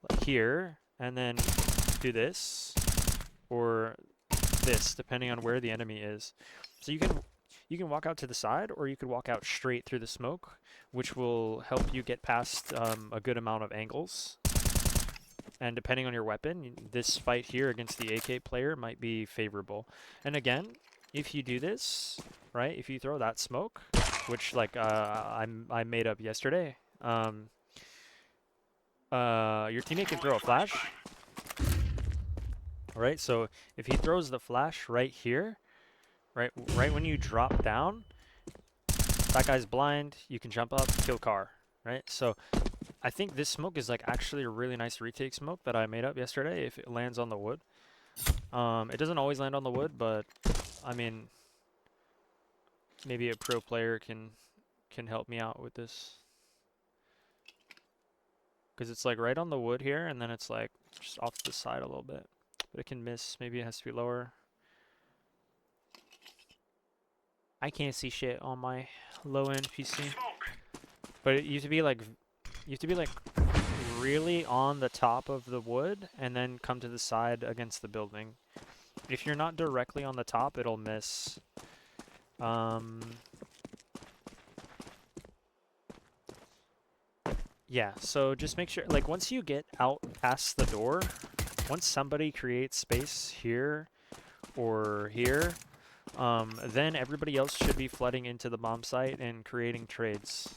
like here and then do this or this, depending on where the enemy is. So you can walk out to the side, or you could walk out straight through the smoke, which will help you get past a good amount of angles. And depending on your weapon, this fight here against the AK player might be favorable. And again, if you do this, right, if you throw that smoke, which like I made up yesterday, your teammate can throw a flash, right? So if he throws the flash right here, right when you drop down, that guy's blind, you can jump up, kill car, right? So I think this smoke is like actually a really nice retake smoke that I made up yesterday if it lands on the wood. It doesn't always land on the wood, but I mean, maybe a pro player can help me out with this. Because it's like right on the wood here, and then it's like just off to the side a little bit. But it can miss. Maybe it has to be lower. I can't see shit on my low-end PC. Smoke. But you have to be like really on the top of the wood and then come to the side against the building. If you're not directly on the top, it'll miss. Yeah, so just make sure, like, once you get out past the door, once somebody creates space here or here, then everybody else should be flooding into the bomb site and creating trades.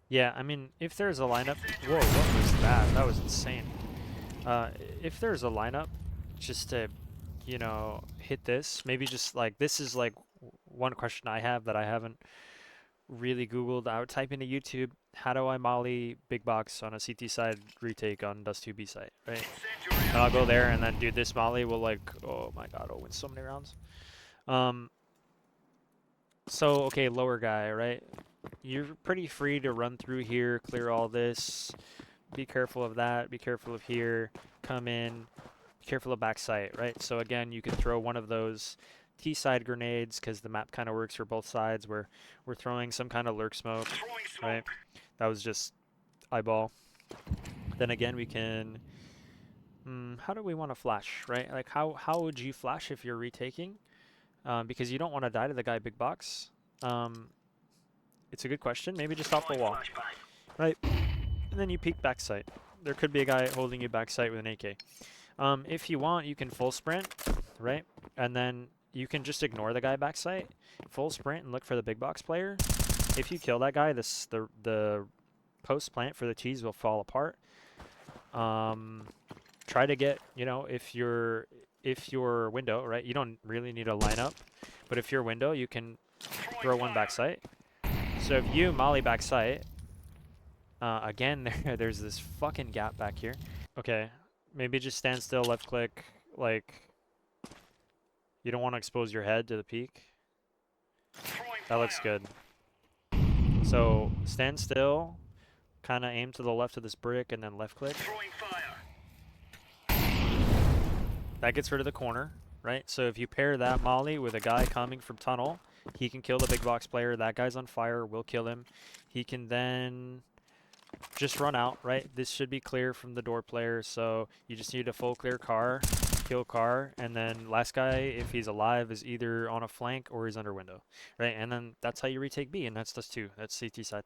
Yeah, I mean, if there's a lineup... Whoa, what was that? That was insane. If there's a lineup, just to, you know, hit this, maybe just, like, this is, like, one question I have that I haven't really Googled. I would type into YouTube, how do I molly big box on a CT side retake on Dust 2B site, right? And I'll go there, and then, dude, this molly will, like, oh my god, I'll win so many rounds. So, okay, lower guy, right? You're pretty free to run through here, clear all this. Be careful of that. Be careful of here. Come in. Be careful of backside, right? So again, you can throw one of those T-side grenades because the map kind of works for both sides. Where we're throwing some kind of lurk smoke, right? That was just eyeball. Then again, we can. How do we want to flash, right? Like how would you flash if you're retaking? Because you don't want to die to the guy big box. It's a good question. Maybe just off the wall, right? And then you peek backside. There could be a guy holding you backside with an AK. If you want, you can full sprint, right? And then you can just ignore the guy backside, full sprint and look for the big box player. If you kill that guy, the post plant for the cheese will fall apart. Try to get, you know, if your window, right? You don't really need a lineup, but if your window, you can throw one backside. So if you molly backside, again, there's this fucking gap back here. Okay, maybe just stand still, left click, like, you don't want to expose your head to the peak. That looks good. So stand still, kind of aim to the left of this brick, and then left click. That gets rid of the corner, right? So if you pair that molly with a guy coming from tunnel, he can kill the big box player. That guy's on fire, we'll kill him. He can then just run out, right? This should be clear from the door player, so you just need a full clear car, kill car, and then last guy, if he's alive, is either on a flank or he's under window, right? And then that's how you retake B, and that's just 2. That's CT side.